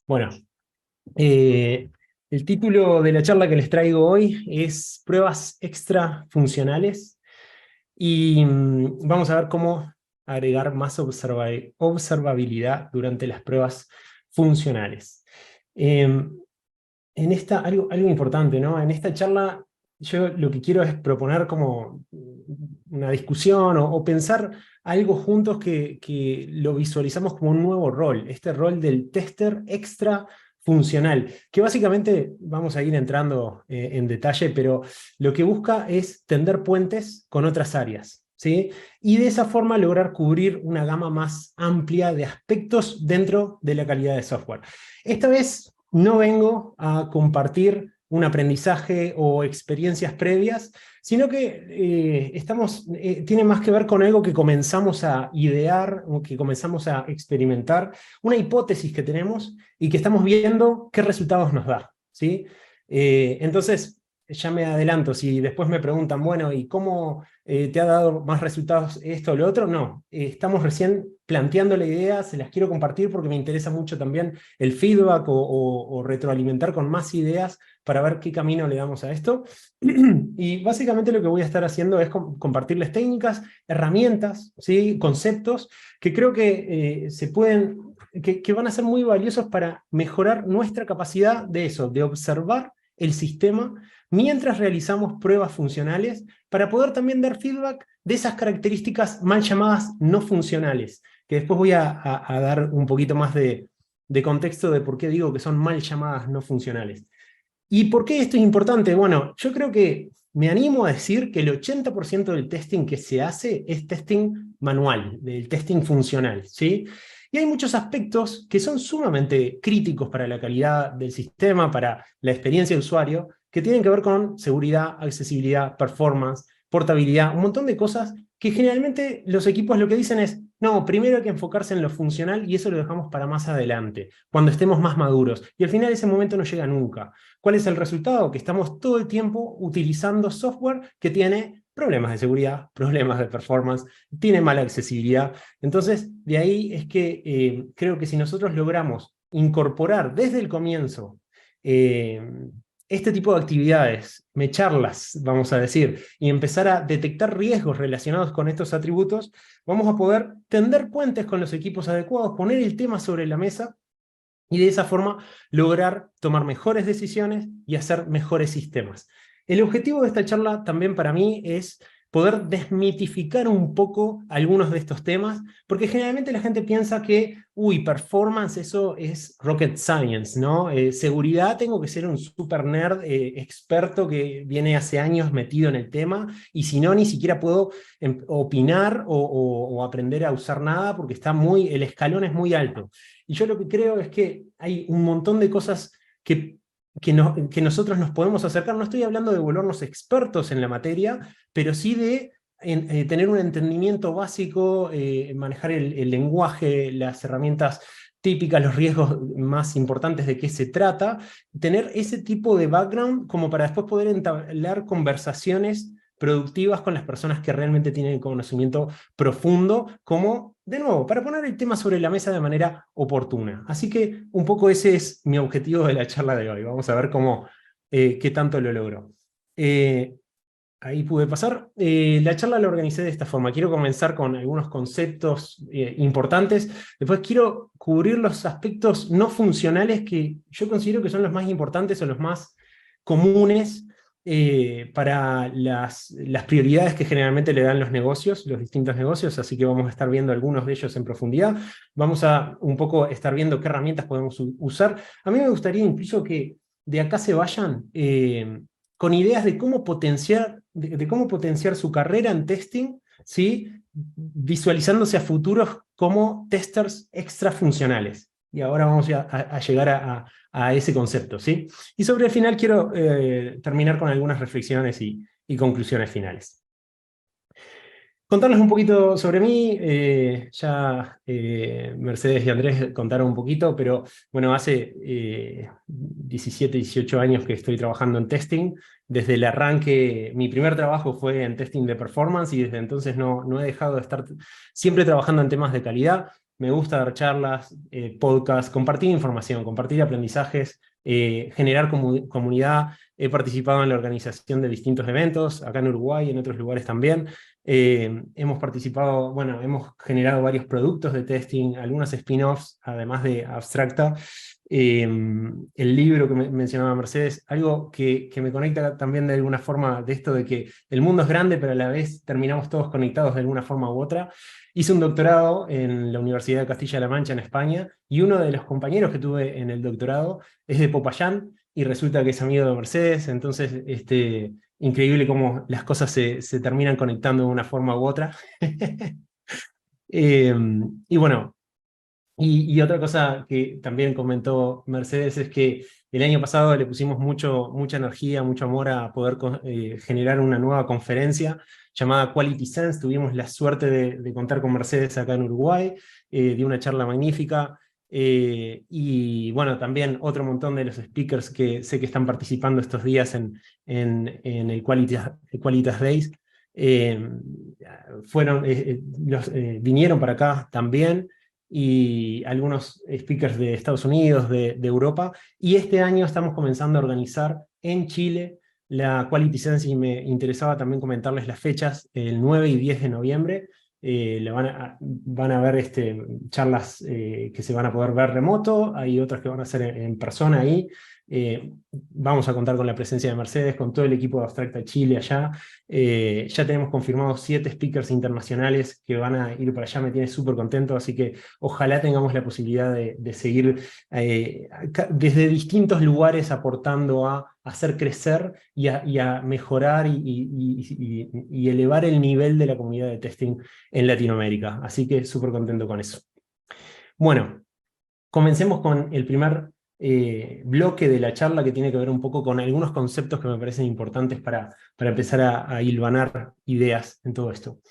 Bueno, eh, el título de la charla que les traigo hoy es Pruebas extrafuncionales y vamos a ver cómo agregar más observabilidad durante las pruebas funcionales. En esta, algo importante, ¿no? En esta charla yo lo que quiero es proponer como una discusión o pensar algo juntos que lo visualizamos como un nuevo rol, este rol del tester extra funcional, que básicamente vamos a ir entrando en detalle, pero lo que busca es tender puentes con otras áreas, ¿sí? Y de esa forma lograr cubrir una gama más amplia de aspectos dentro de la calidad de software. Esta vez no vengo a compartir un aprendizaje o experiencias previas, sino que tiene más que ver con algo que comenzamos a idear, o que comenzamos a experimentar, una hipótesis que tenemos y que estamos viendo qué resultados nos da, ¿sí? Entonces, ya me adelanto, si después me preguntan, bueno, ¿y cómo te ha dado más resultados esto o lo otro? No, estamos recién planteando la idea, se las quiero compartir porque me interesa mucho también el feedback o retroalimentar con más ideas para ver qué camino le damos a esto. Y básicamente lo que voy a estar haciendo es compartirles técnicas, herramientas, ¿sí? Conceptos que creo que que van a ser muy valiosos para mejorar nuestra capacidad de eso, de observar el sistema mientras realizamos pruebas funcionales para poder también dar feedback de esas características mal llamadas no funcionales, que después voy a dar un poquito más de contexto de por qué digo que son mal llamadas no funcionales. ¿Y por qué esto es importante? Bueno, yo creo que me animo a decir que el 80% del testing que se hace es testing manual, del testing funcional, ¿sí? Y hay muchos aspectos que son sumamente críticos para la calidad del sistema, para la experiencia de usuario, que tienen que ver con seguridad, accesibilidad, performance, portabilidad, un montón de cosas que generalmente los equipos lo que dicen es, no, primero hay que enfocarse en lo funcional y eso lo dejamos para más adelante, cuando estemos más maduros. Y al final ese momento no llega nunca. ¿Cuál es el resultado? Que estamos todo el tiempo utilizando software que tiene problemas de seguridad, problemas de performance, tiene mala accesibilidad. Entonces, de ahí es que creo que si nosotros logramos incorporar desde el comienzo eh, este tipo de actividades, mecharlas, vamos a decir, y empezar a detectar riesgos relacionados con estos atributos, vamos a poder tender puentes con los equipos adecuados, poner el tema sobre la mesa y de esa forma lograr tomar mejores decisiones y hacer mejores sistemas. El objetivo de esta charla también para mí es poder desmitificar un poco algunos de estos temas, porque generalmente la gente piensa que, uy, performance, eso es rocket science, ¿no? Seguridad, tengo que ser un super nerd experto que viene hace años metido en el tema, y si no, ni siquiera puedo opinar o aprender a usar nada, porque el escalón es muy alto. Y yo lo que creo es que hay un montón de cosas que nosotros nos podemos acercar. No estoy hablando de volvernos expertos en la materia, pero sí de tener un entendimiento básico, manejar el lenguaje, las herramientas típicas, los riesgos más importantes de qué se trata, tener ese tipo de background como para después poder entablar conversaciones productivas con las personas que realmente tienen conocimiento profundo, como, de nuevo, para poner el tema sobre la mesa de manera oportuna. Así que un poco ese es mi objetivo de la charla de hoy. Vamos a ver qué tanto lo logro. Eh, Ahí pude pasar. La charla la organicé de esta forma. Quiero comenzar con algunos conceptos importantes. Después quiero cubrir los aspectos no funcionales que yo considero que son los más importantes o los más comunes para las prioridades que generalmente le dan los negocios, los distintos negocios, así que vamos a estar viendo algunos de ellos en profundidad. Vamos a un poco estar viendo qué herramientas podemos usar. A mí me gustaría incluso que de acá se vayan con ideas de cómo de cómo potenciar su carrera en testing, ¿sí? Visualizándose a futuros como testers extrafuncionales. Y ahora vamos a llegar a ese concepto, ¿sí? Y sobre el final quiero terminar con algunas reflexiones y conclusiones finales. Contarles un poquito sobre mí, Mercedes y Andrés contaron un poquito, pero bueno, hace 17, 18 años que estoy trabajando en testing. Desde el arranque, mi primer trabajo fue en testing de performance y desde entonces no he dejado de estar siempre trabajando en temas de calidad. me gusta dar charlas, podcasts, compartir información, compartir aprendizajes, generar comunidad. He participado en la organización de distintos eventos, acá en Uruguay y en otros lugares también. Hemos participado, bueno, hemos generado varios productos de testing, algunos spin-offs, además de Abstracta. El libro que mencionaba Mercedes, algo que me conecta también de alguna forma de esto de que el mundo es grande, pero a la vez terminamos todos conectados de alguna forma u otra. Hice un doctorado en la Universidad de Castilla-La Mancha en España, y uno de los compañeros que tuve en el doctorado es de Popayán, y resulta que es amigo de Mercedes, entonces increíble cómo las cosas se terminan conectando de una forma u otra. Y bueno, y otra cosa que también comentó Mercedes es que el año pasado le pusimos mucha energía, mucho amor a poder generar una nueva conferencia llamada Quality Sense. Tuvimos la suerte de contar con Mercedes acá en Uruguay, dio una charla magnífica, y bueno, también otro montón de los speakers que sé que están participando estos días en el Qualitas Days, vinieron para acá también, y algunos speakers de Estados Unidos, de Europa, y este año estamos comenzando a organizar en Chile la Quality Sense, y me interesaba también comentarles las fechas, el 9 y 10 de noviembre. Van a haber charlas que se van a poder ver remoto, hay otras que van a ser en persona ahí. Vamos a contar con la presencia de Mercedes, con todo el equipo de Abstracta Chile allá. Ya tenemos confirmados 7 speakers internacionales que van a ir para allá, me tiene súper contento, así que ojalá tengamos la posibilidad de seguir desde distintos lugares aportando a hacer crecer y a mejorar y elevar el nivel de la comunidad de testing en Latinoamérica. Así que súper contento con eso. Bueno, comencemos con el primer bloque de la charla, que tiene que ver un poco con algunos conceptos que me parecen importantes para empezar a hilvanar ideas en todo esto.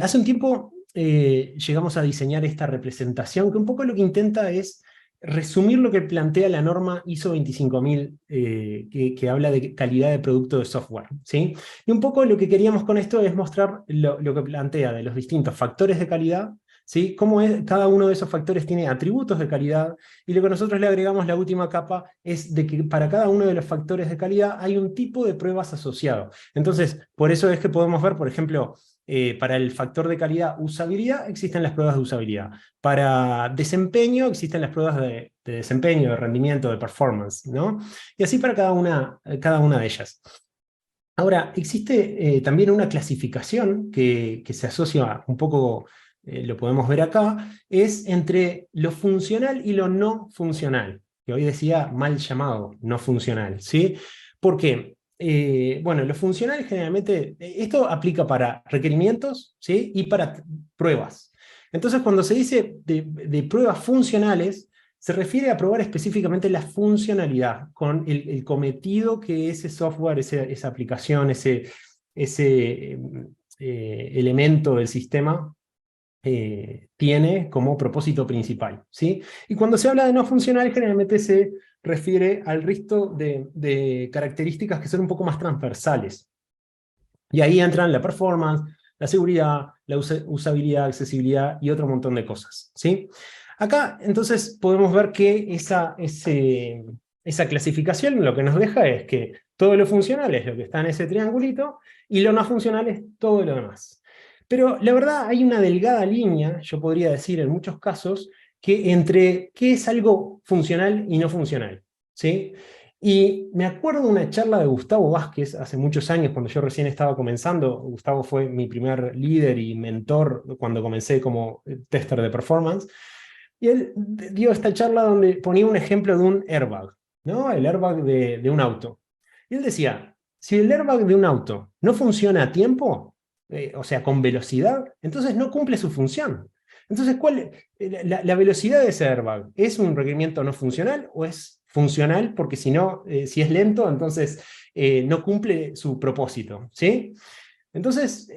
Hace un tiempo llegamos a diseñar esta representación, que un poco lo que intenta es resumir lo que plantea la norma ISO 25000, que habla de calidad de producto de software, ¿sí? Y un poco lo que queríamos con esto es mostrar lo que plantea de los distintos factores de calidad, ¿sí? Cómo cada uno de esos factores tiene atributos de calidad, y lo que nosotros le agregamos, la última capa, es de que para cada uno de los factores de calidad hay un tipo de pruebas asociado. Entonces, por eso es que podemos ver, por ejemplo, para el factor de calidad usabilidad, existen las pruebas de usabilidad. Para desempeño, existen las pruebas de desempeño, de rendimiento, de performance, ¿no? Y así para cada una de ellas. Ahora, existe también una clasificación que se asocia un poco, lo podemos ver acá, es entre lo funcional y lo no funcional, que hoy decía mal llamado no funcional, ¿sí? ¿Por qué? Bueno, lo funcional generalmente, esto aplica para requerimientos, ¿sí? Y para pruebas. Entonces, cuando se dice de pruebas funcionales, se refiere a probar específicamente la funcionalidad, con el cometido que ese software, esa aplicación, ese elemento del sistema tiene como propósito principal, ¿sí? Y cuando se habla de no funcional, generalmente se refiere al resto de características que son un poco más transversales. Y ahí entran la performance, la seguridad, la usabilidad, accesibilidad y otro montón de cosas, ¿sí? Acá, entonces, podemos ver que esa clasificación lo que nos deja es que todo lo funcional es lo que está en ese triangulito, y lo no funcional es todo lo demás. Pero la verdad hay una delgada línea, yo podría decir en muchos casos, que entre qué es algo funcional y no funcional, ¿sí? Y me acuerdo de una charla de Gustavo Vázquez hace muchos años, cuando yo recién estaba comenzando. Gustavo fue mi primer líder y mentor cuando comencé como tester de performance. Y él dio esta charla donde ponía un ejemplo de un airbag, ¿no? El airbag de un auto. Y él decía, si el airbag de un auto no funciona a tiempo, o sea, con velocidad, entonces no cumple su función. Entonces, la velocidad de ese airbag? ¿Es un requerimiento no funcional o es funcional? Porque si no, si es lento, entonces no cumple su propósito, ¿sí? Entonces,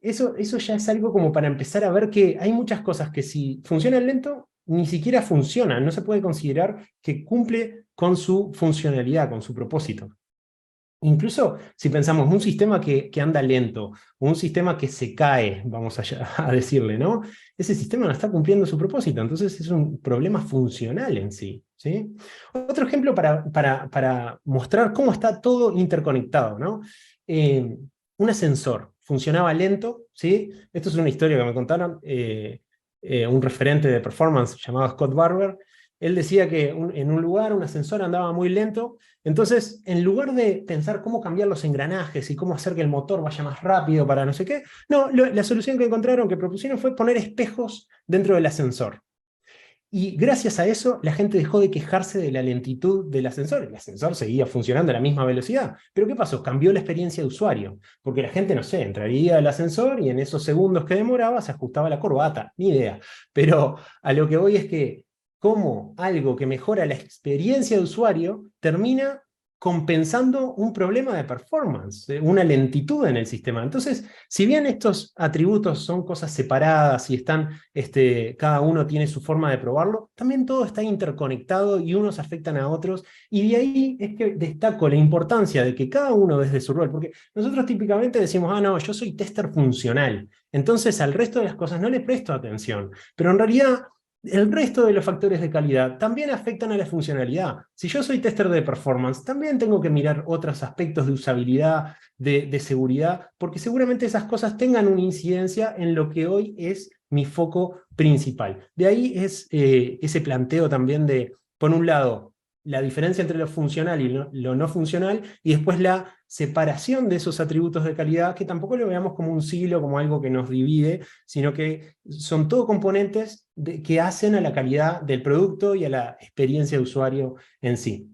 eso ya es algo como para empezar a ver que hay muchas cosas que, si funcionan lento, ni siquiera funcionan, no se puede considerar que cumple con su funcionalidad, con su propósito. incluso si pensamos un sistema que anda lento, o un sistema que se cae, vamos a decirle, ¿no? Ese sistema no está cumpliendo su propósito, entonces es un problema funcional en sí, ¿sí? Otro ejemplo para mostrar cómo está todo interconectado, ¿no? Eh, un ascensor funcionaba lento, ¿sí? Esto es una historia que me contaron, un referente de performance llamado Scott Barber. Él decía que en un lugar un ascensor andaba muy lento, entonces en lugar de pensar cómo cambiar los engranajes y cómo hacer que el motor vaya más rápido para no sé qué, no, la solución que encontraron, que propusieron, fue poner espejos dentro del ascensor. Y gracias a eso, la gente dejó de quejarse de la lentitud del ascensor. El ascensor seguía funcionando a la misma velocidad. Pero ¿qué pasó? Cambió la experiencia de usuario. Porque la gente, no sé, entraría al ascensor y en esos segundos que demoraba se ajustaba la corbata. Ni idea. Pero a lo que voy es que cómo algo que mejora la experiencia de usuario termina compensando un problema de performance, una lentitud en el sistema. Entonces, si bien estos atributos son cosas separadas y están, cada uno tiene su forma de probarlo, también todo está interconectado y unos afectan a otros, y de ahí es que destaco la importancia de que cada uno desde su rol, porque nosotros típicamente decimos, ah, no, yo soy tester funcional, entonces al resto de las cosas no le presto atención, pero en realidad el resto de los factores de calidad también afectan a la funcionalidad. Si yo soy tester de performance, también tengo que mirar otros aspectos de usabilidad, de seguridad, porque seguramente esas cosas tengan una incidencia en lo que hoy es mi foco principal. De ahí es ese planteo también de, por un lado, la diferencia entre lo funcional y lo no funcional, y después la separación de esos atributos de calidad, que tampoco lo veamos como un silo, como algo que nos divide, sino que son todo componentes que hacen a la calidad del producto y a la experiencia de usuario en sí.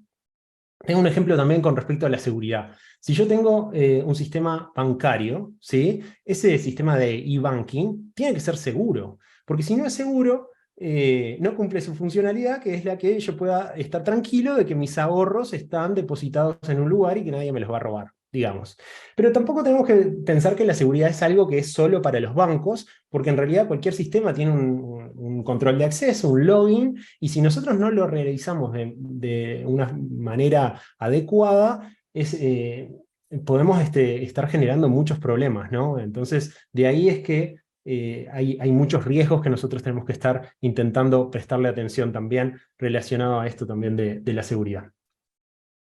Tengo un ejemplo también con respecto a la seguridad. Si yo tengo un sistema bancario, ¿sí? Ese sistema de e-banking tiene que ser seguro, porque si no es seguro, no cumple su funcionalidad, que es la que yo pueda estar tranquilo de que mis ahorros están depositados en un lugar y que nadie me los va a robar, digamos. Pero tampoco tenemos que pensar que la seguridad es algo que es solo para los bancos, porque en realidad cualquier sistema tiene un control de acceso, un login, y si nosotros no lo realizamos de una manera adecuada, podemos estar generando muchos problemas, ¿no? Entonces, de ahí es que hay muchos riesgos que nosotros tenemos que estar intentando prestarle atención también relacionado a esto también de la seguridad.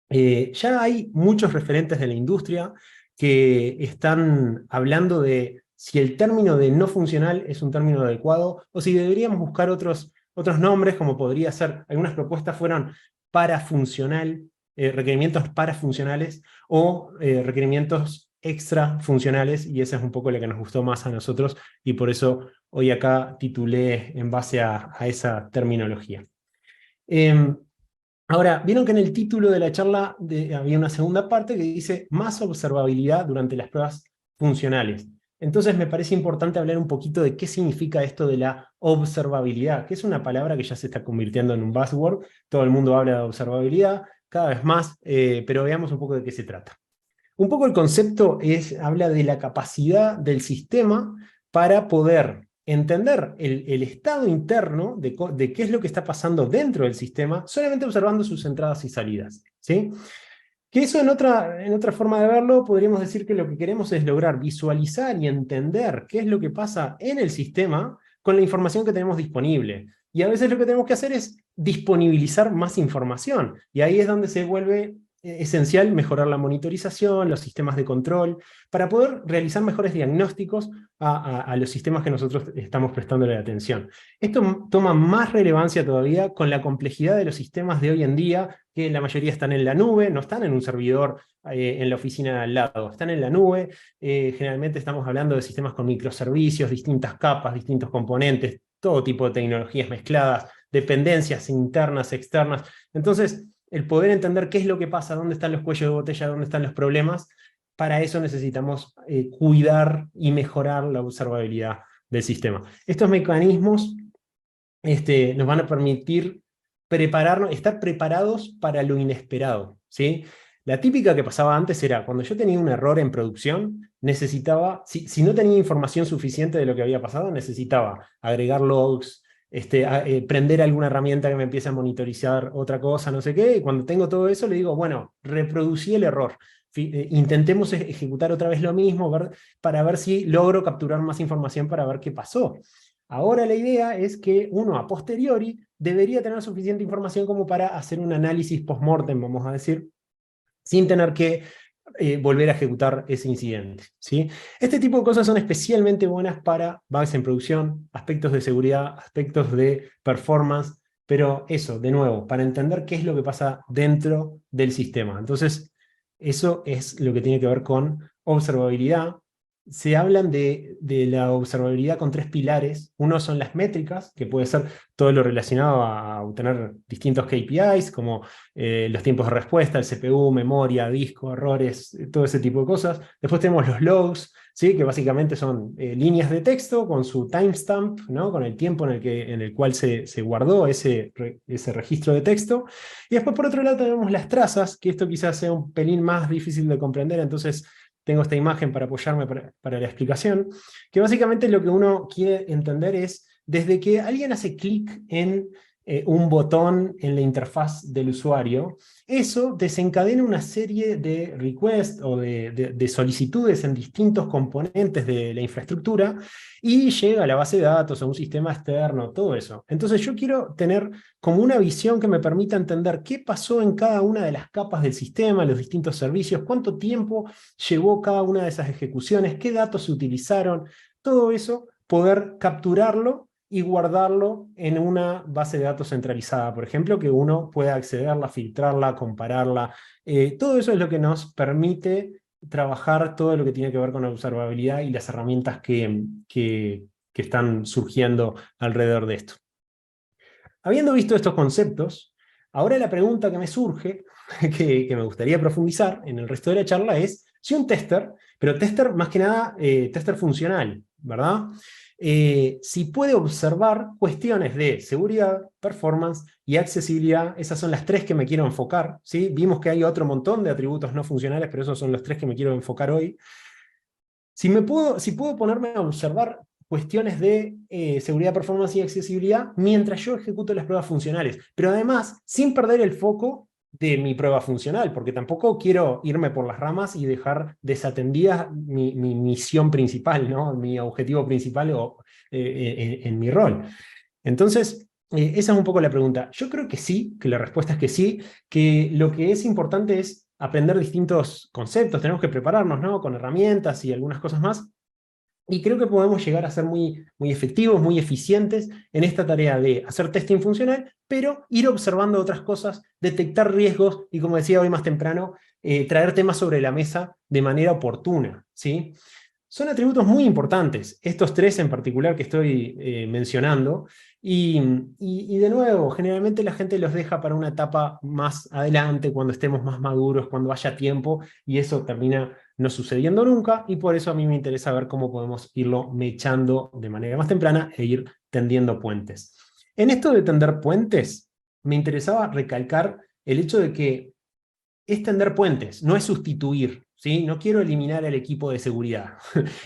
Ya hay muchos referentes de la industria que están hablando de si el término de no funcional es un término adecuado o si deberíamos buscar otros nombres, como podría ser, algunas propuestas fueron parafuncional, requerimientos parafuncionales o requerimientos extrafuncionales, y esa es un poco la que nos gustó más a nosotros, y por eso hoy acá titulé en base a esa terminología. Ahora, vieron que en el título de la charla había una segunda parte que dice más observabilidad durante las pruebas funcionales. Entonces me parece importante hablar un poquito de qué significa esto de la observabilidad, que es una palabra que ya se está convirtiendo en un buzzword. Todo el mundo habla de observabilidad, cada vez más, pero veamos un poco de qué se trata. Un poco el concepto habla de la capacidad del sistema para poder entender el estado interno de qué es lo que está pasando dentro del sistema, solamente observando sus entradas y salidas, ¿sí? Que eso en otra forma de verlo, podríamos decir que lo que queremos es lograr visualizar y entender qué es lo que pasa en el sistema con la información que tenemos disponible. Y a veces lo que tenemos que hacer es disponibilizar más información. Y ahí es donde se vuelve esencial mejorar la monitorización, los sistemas de control, para poder realizar mejores diagnósticos a los sistemas que nosotros estamos prestándole atención. Esto toma más relevancia todavía con la complejidad de los sistemas de hoy en día, que la mayoría están en la nube, no están en un servidor en la oficina de al lado, están en la nube. Generalmente estamos hablando de sistemas con microservicios, distintas capas, distintos componentes, todo tipo de tecnologías mezcladas, dependencias internas, externas. Entonces, el poder entender qué es lo que pasa, dónde están los cuellos de botella, dónde están los problemas, para eso necesitamos cuidar y mejorar la observabilidad del sistema. Estos mecanismos nos van a permitir estar preparados para lo inesperado, ¿sí? La típica que pasaba antes era, cuando yo tenía un error en producción, necesitaba, si no tenía información suficiente de lo que había pasado, necesitaba agregar logs, prender alguna herramienta que me empiece a monitorizar otra cosa, no sé qué, y cuando tengo todo eso le digo, bueno, reproducí el error. intentemos ejecutar otra vez lo mismo, para ver si logro capturar más información para ver qué pasó. Ahora la idea es que uno a posteriori debería tener suficiente información como para hacer un análisis post-mortem, vamos a decir, sin tener que volver a ejecutar ese incidente, ¿sí? Este tipo de cosas son especialmente buenas para bugs en producción, aspectos de seguridad, aspectos de performance, pero eso, de nuevo, para entender qué es lo que pasa dentro del sistema. Entonces, eso es lo que tiene que ver con observabilidad. Se hablan de la observabilidad con tres pilares. Uno son las métricas, que puede ser todo lo relacionado a obtener distintos KPIs, como los tiempos de respuesta, el CPU, memoria, disco, errores, todo ese tipo de cosas. Después tenemos los logs, ¿sí? Que básicamente son líneas de texto con su timestamp, ¿no? Con el tiempo en el cual se guardó ese registro de texto. Y después, por otro lado, tenemos las trazas, que esto quizás sea un pelín más difícil de comprender, entonces tengo esta imagen para apoyarme para la explicación, que básicamente lo que uno quiere entender es, desde que alguien hace clic en un botón en la interfaz del usuario, eso desencadena una serie de requests o de solicitudes en distintos componentes de la infraestructura y llega a la base de datos, a un sistema externo, todo eso. Entonces yo quiero tener como una visión que me permita entender qué pasó en cada una de las capas del sistema, los distintos servicios, cuánto tiempo llevó cada una de esas ejecuciones, qué datos se utilizaron, todo eso, poder capturarlo y guardarlo en una base de datos centralizada, por ejemplo, que uno pueda accederla, filtrarla, compararla. Todo eso es lo que nos permite trabajar todo lo que tiene que ver con la observabilidad y las herramientas que están surgiendo alrededor de esto. Habiendo visto estos conceptos, ahora la pregunta que me surge, que me gustaría profundizar en el resto de la charla, es si un tester, pero tester más que nada, tester funcional, ¿verdad? Si puede observar cuestiones de seguridad, performance y accesibilidad. Esas son las tres que me quiero enfocar, ¿sí? Vimos que hay otro montón de atributos no funcionales, pero esos son los tres que me quiero enfocar hoy. Si puedo ponerme a observar cuestiones de seguridad, performance y accesibilidad mientras yo ejecuto las pruebas funcionales, pero además sin perder el foco de mi prueba funcional, porque tampoco quiero irme por las ramas y dejar desatendida mi misión principal, ¿no? Mi objetivo principal en mi rol. Entonces, esa es un poco la pregunta. Yo creo que sí, que la respuesta es que sí, que lo que es importante es aprender distintos conceptos, tenemos que prepararnos, ¿no? Con herramientas y algunas cosas más, y creo que podemos llegar a ser muy efectivos, muy eficientes en esta tarea de hacer testing funcional, pero ir observando otras cosas, detectar riesgos y, como decía hoy más temprano, traer temas sobre la mesa de manera oportuna, ¿sí? Son atributos muy importantes, estos tres en particular que estoy mencionando, y de nuevo, generalmente la gente los deja para una etapa más adelante, cuando estemos más maduros, cuando haya tiempo, y eso termina no sucediendo nunca, y por eso a mí me interesa ver cómo podemos irlo mechando de manera más temprana e ir tendiendo puentes. En esto de tender puentes, me interesaba recalcar el hecho de que es tender puentes, no es sustituir, ¿sí? No quiero eliminar el equipo de seguridad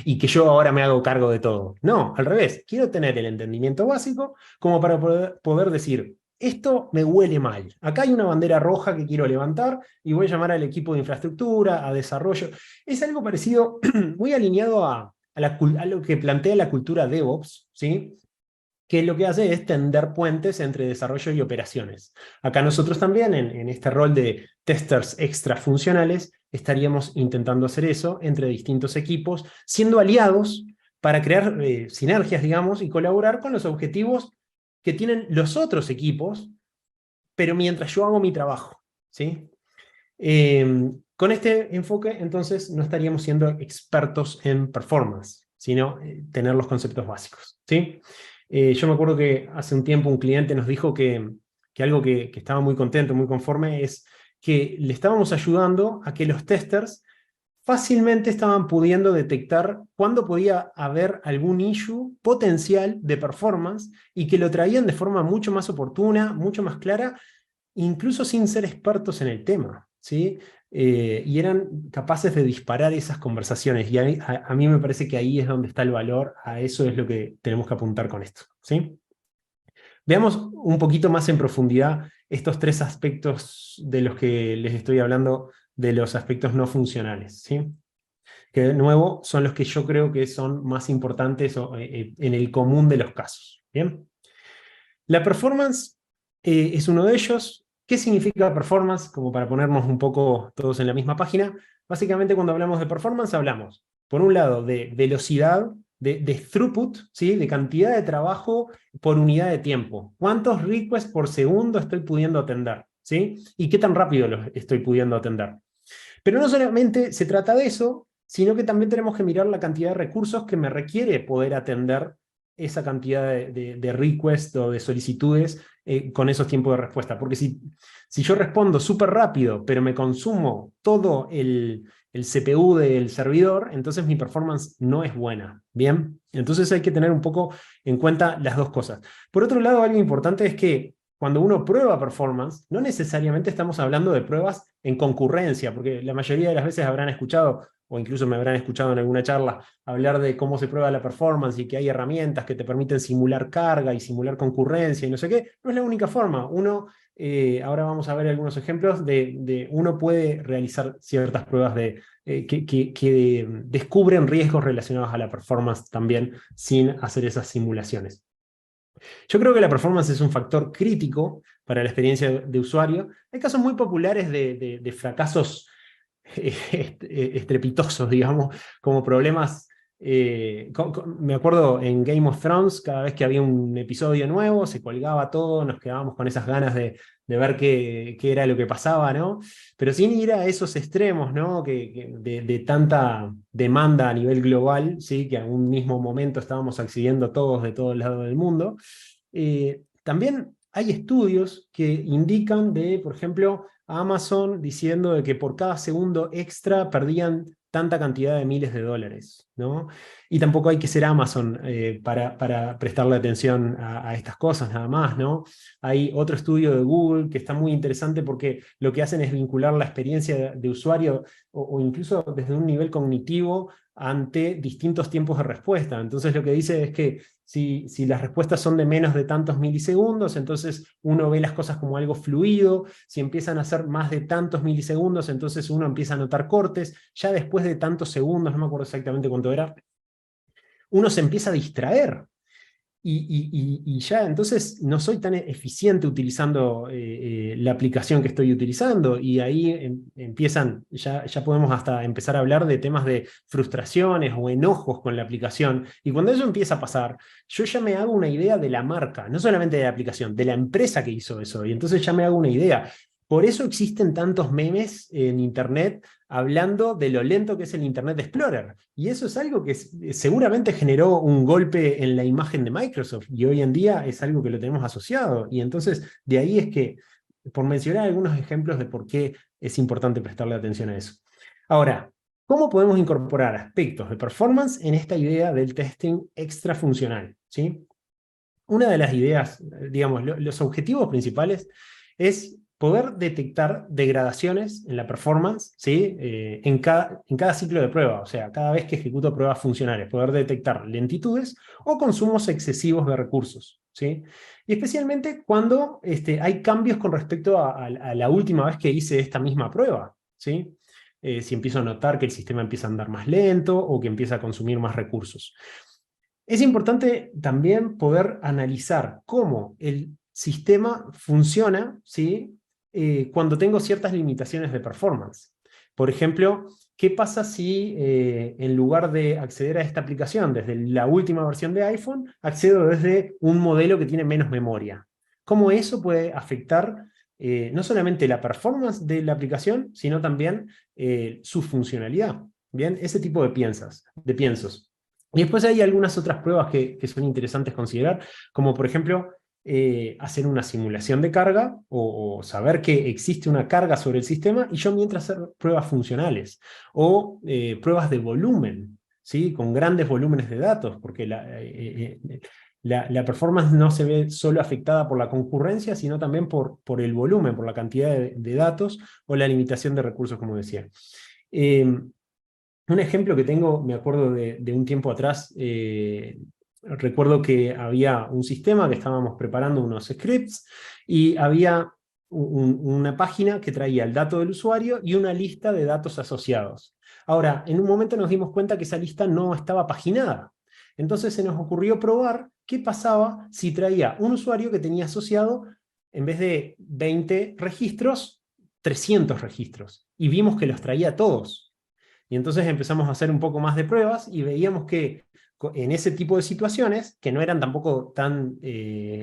y que yo ahora me hago cargo de todo. No, al revés, quiero tener el entendimiento básico como para poder decir, esto me huele mal. Acá hay una bandera roja que quiero levantar y voy a llamar al equipo de infraestructura, a desarrollo. Es algo parecido, muy alineado a lo que plantea la cultura DevOps, ¿sí? Que lo que hace es tender puentes entre desarrollo y operaciones. Acá nosotros también, en este rol de testers extra funcionales, estaríamos intentando hacer eso entre distintos equipos, siendo aliados para crear sinergias, digamos, y colaborar con los objetivos que tienen los otros equipos, pero mientras yo hago mi trabajo, ¿sí? Con este enfoque, entonces, no estaríamos siendo expertos en performance, sino tener los conceptos básicos, ¿sí? Yo me acuerdo que hace un tiempo un cliente nos dijo que algo que estaba muy contento, muy conforme, es que le estábamos ayudando a que los testers fácilmente estaban pudiendo detectar cuándo podía haber algún issue potencial de performance y que lo traían de forma mucho más oportuna, mucho más clara, incluso sin ser expertos en el tema, ¿sí? Y eran capaces de disparar esas conversaciones, y a mí me parece que ahí es donde está el valor, a eso es lo que tenemos que apuntar con esto, ¿sí? Veamos un poquito más en profundidad estos tres aspectos de los que les estoy hablando de los aspectos no funcionales, ¿sí? Que de nuevo son los que yo creo que son más importantes en el común de los casos. ¿Bien? La performance es uno de ellos. ¿Qué significa performance? Como para ponernos un poco todos en la misma página. Básicamente cuando hablamos de performance hablamos, por un lado, de velocidad, de throughput, ¿sí? De cantidad de trabajo por unidad de tiempo. ¿Cuántos requests por segundo estoy pudiendo atender? ¿Sí? ¿Y qué tan rápido los estoy pudiendo atender? Pero no solamente se trata de eso, sino que también tenemos que mirar la cantidad de recursos que me requiere poder atender esa cantidad de requests o de solicitudes con esos tiempos de respuesta. Porque si yo respondo súper rápido, pero me consumo todo el CPU del servidor, entonces mi performance no es buena. ¿Bien? Entonces hay que tener un poco en cuenta las dos cosas. Por otro lado, algo importante es que cuando uno prueba performance, no necesariamente estamos hablando de pruebas en concurrencia, porque la mayoría de las veces habrán escuchado, o incluso me habrán escuchado en alguna charla, hablar de cómo se prueba la performance y que hay herramientas que te permiten simular carga y simular concurrencia y no sé qué. No es la única forma. Ahora vamos a ver algunos ejemplos de uno puede realizar ciertas pruebas que descubren riesgos relacionados a la performance también sin hacer esas simulaciones. Yo creo que la performance es un factor crítico para la experiencia de usuario. Hay casos muy populares de fracasos estrepitosos, digamos, como problemas. Me acuerdo en Game of Thrones, cada vez que había un episodio nuevo, se colgaba todo, nos quedábamos con esas ganas de ver qué era lo que pasaba, ¿no? Pero sin ir a esos extremos, ¿no? De tanta demanda a nivel global, ¿sí? Que a un mismo momento estábamos accediendo todos de todos lados del mundo. También hay estudios que indican por ejemplo, Amazon diciendo de que por cada segundo extra perdían tanta cantidad de miles de dólares, ¿no? Y tampoco hay que ser Amazon para prestarle atención a estas cosas, nada más, ¿no? Hay otro estudio de Google que está muy interesante porque lo que hacen es vincular la experiencia de usuario o incluso desde un nivel cognitivo ante distintos tiempos de respuesta. Entonces lo que dice es que si las respuestas son de menos de tantos milisegundos, entonces uno ve las cosas como algo fluido. Si empiezan a ser más de tantos milisegundos, entonces uno empieza a notar cortes. Ya después de tantos segundos, no me acuerdo exactamente cuánto era, uno se empieza a distraer. Y ya entonces no soy tan eficiente utilizando la aplicación que estoy utilizando, y ahí ya podemos hasta empezar a hablar de temas de frustraciones o enojos con la aplicación, y cuando eso empieza a pasar, yo ya me hago una idea de la marca, no solamente de la aplicación, de la empresa que hizo eso, y entonces ya me hago una idea. Por eso existen tantos memes en Internet hablando de lo lento que es el Internet Explorer. Y eso es algo que seguramente generó un golpe en la imagen de Microsoft, y hoy en día es algo que lo tenemos asociado. Y entonces de ahí es que, por mencionar algunos ejemplos de por qué es importante prestarle atención a eso. Ahora, ¿cómo podemos incorporar aspectos de performance en esta idea del testing extrafuncional? ¿Sí? Una de las ideas, digamos, los objetivos principales es poder detectar degradaciones en la performance, ¿sí? En cada ciclo de prueba, o sea, cada vez que ejecuto pruebas funcionales, poder detectar lentitudes o consumos excesivos de recursos, ¿sí? Y especialmente cuando hay cambios con respecto a la última vez que hice esta misma prueba, ¿sí? Si empiezo a notar que el sistema empieza a andar más lento o que empieza a consumir más recursos. Es importante también poder analizar cómo el sistema funciona, ¿sí? Cuando tengo ciertas limitaciones de performance. Por ejemplo, ¿qué pasa si en lugar de acceder a esta aplicación desde la última versión de iPhone, accedo desde un modelo que tiene menos memoria? ¿Cómo eso puede afectar no solamente la performance de la aplicación, sino también su funcionalidad? Bien, ese tipo de piensos. Y después hay algunas otras pruebas que son interesantes considerar, como por ejemplo hacer una simulación de carga o saber que existe una carga sobre el sistema y yo mientras hacer pruebas funcionales o pruebas de volumen, ¿sí? Con grandes volúmenes de datos, porque la performance no se ve solo afectada por la concurrencia, sino también por el volumen, por la cantidad de datos o la limitación de recursos, como decía. Un ejemplo que tengo, me acuerdo de un tiempo atrás, recuerdo que había un sistema que estábamos preparando unos scripts y había una página que traía el dato del usuario y una lista de datos asociados. Ahora, en un momento nos dimos cuenta que esa lista no estaba paginada. Entonces se nos ocurrió probar qué pasaba si traía un usuario que tenía asociado, en vez de 20 registros, 300 registros. Y vimos que los traía todos. Y entonces empezamos a hacer un poco más de pruebas y veíamos que en ese tipo de situaciones, que no eran tampoco tan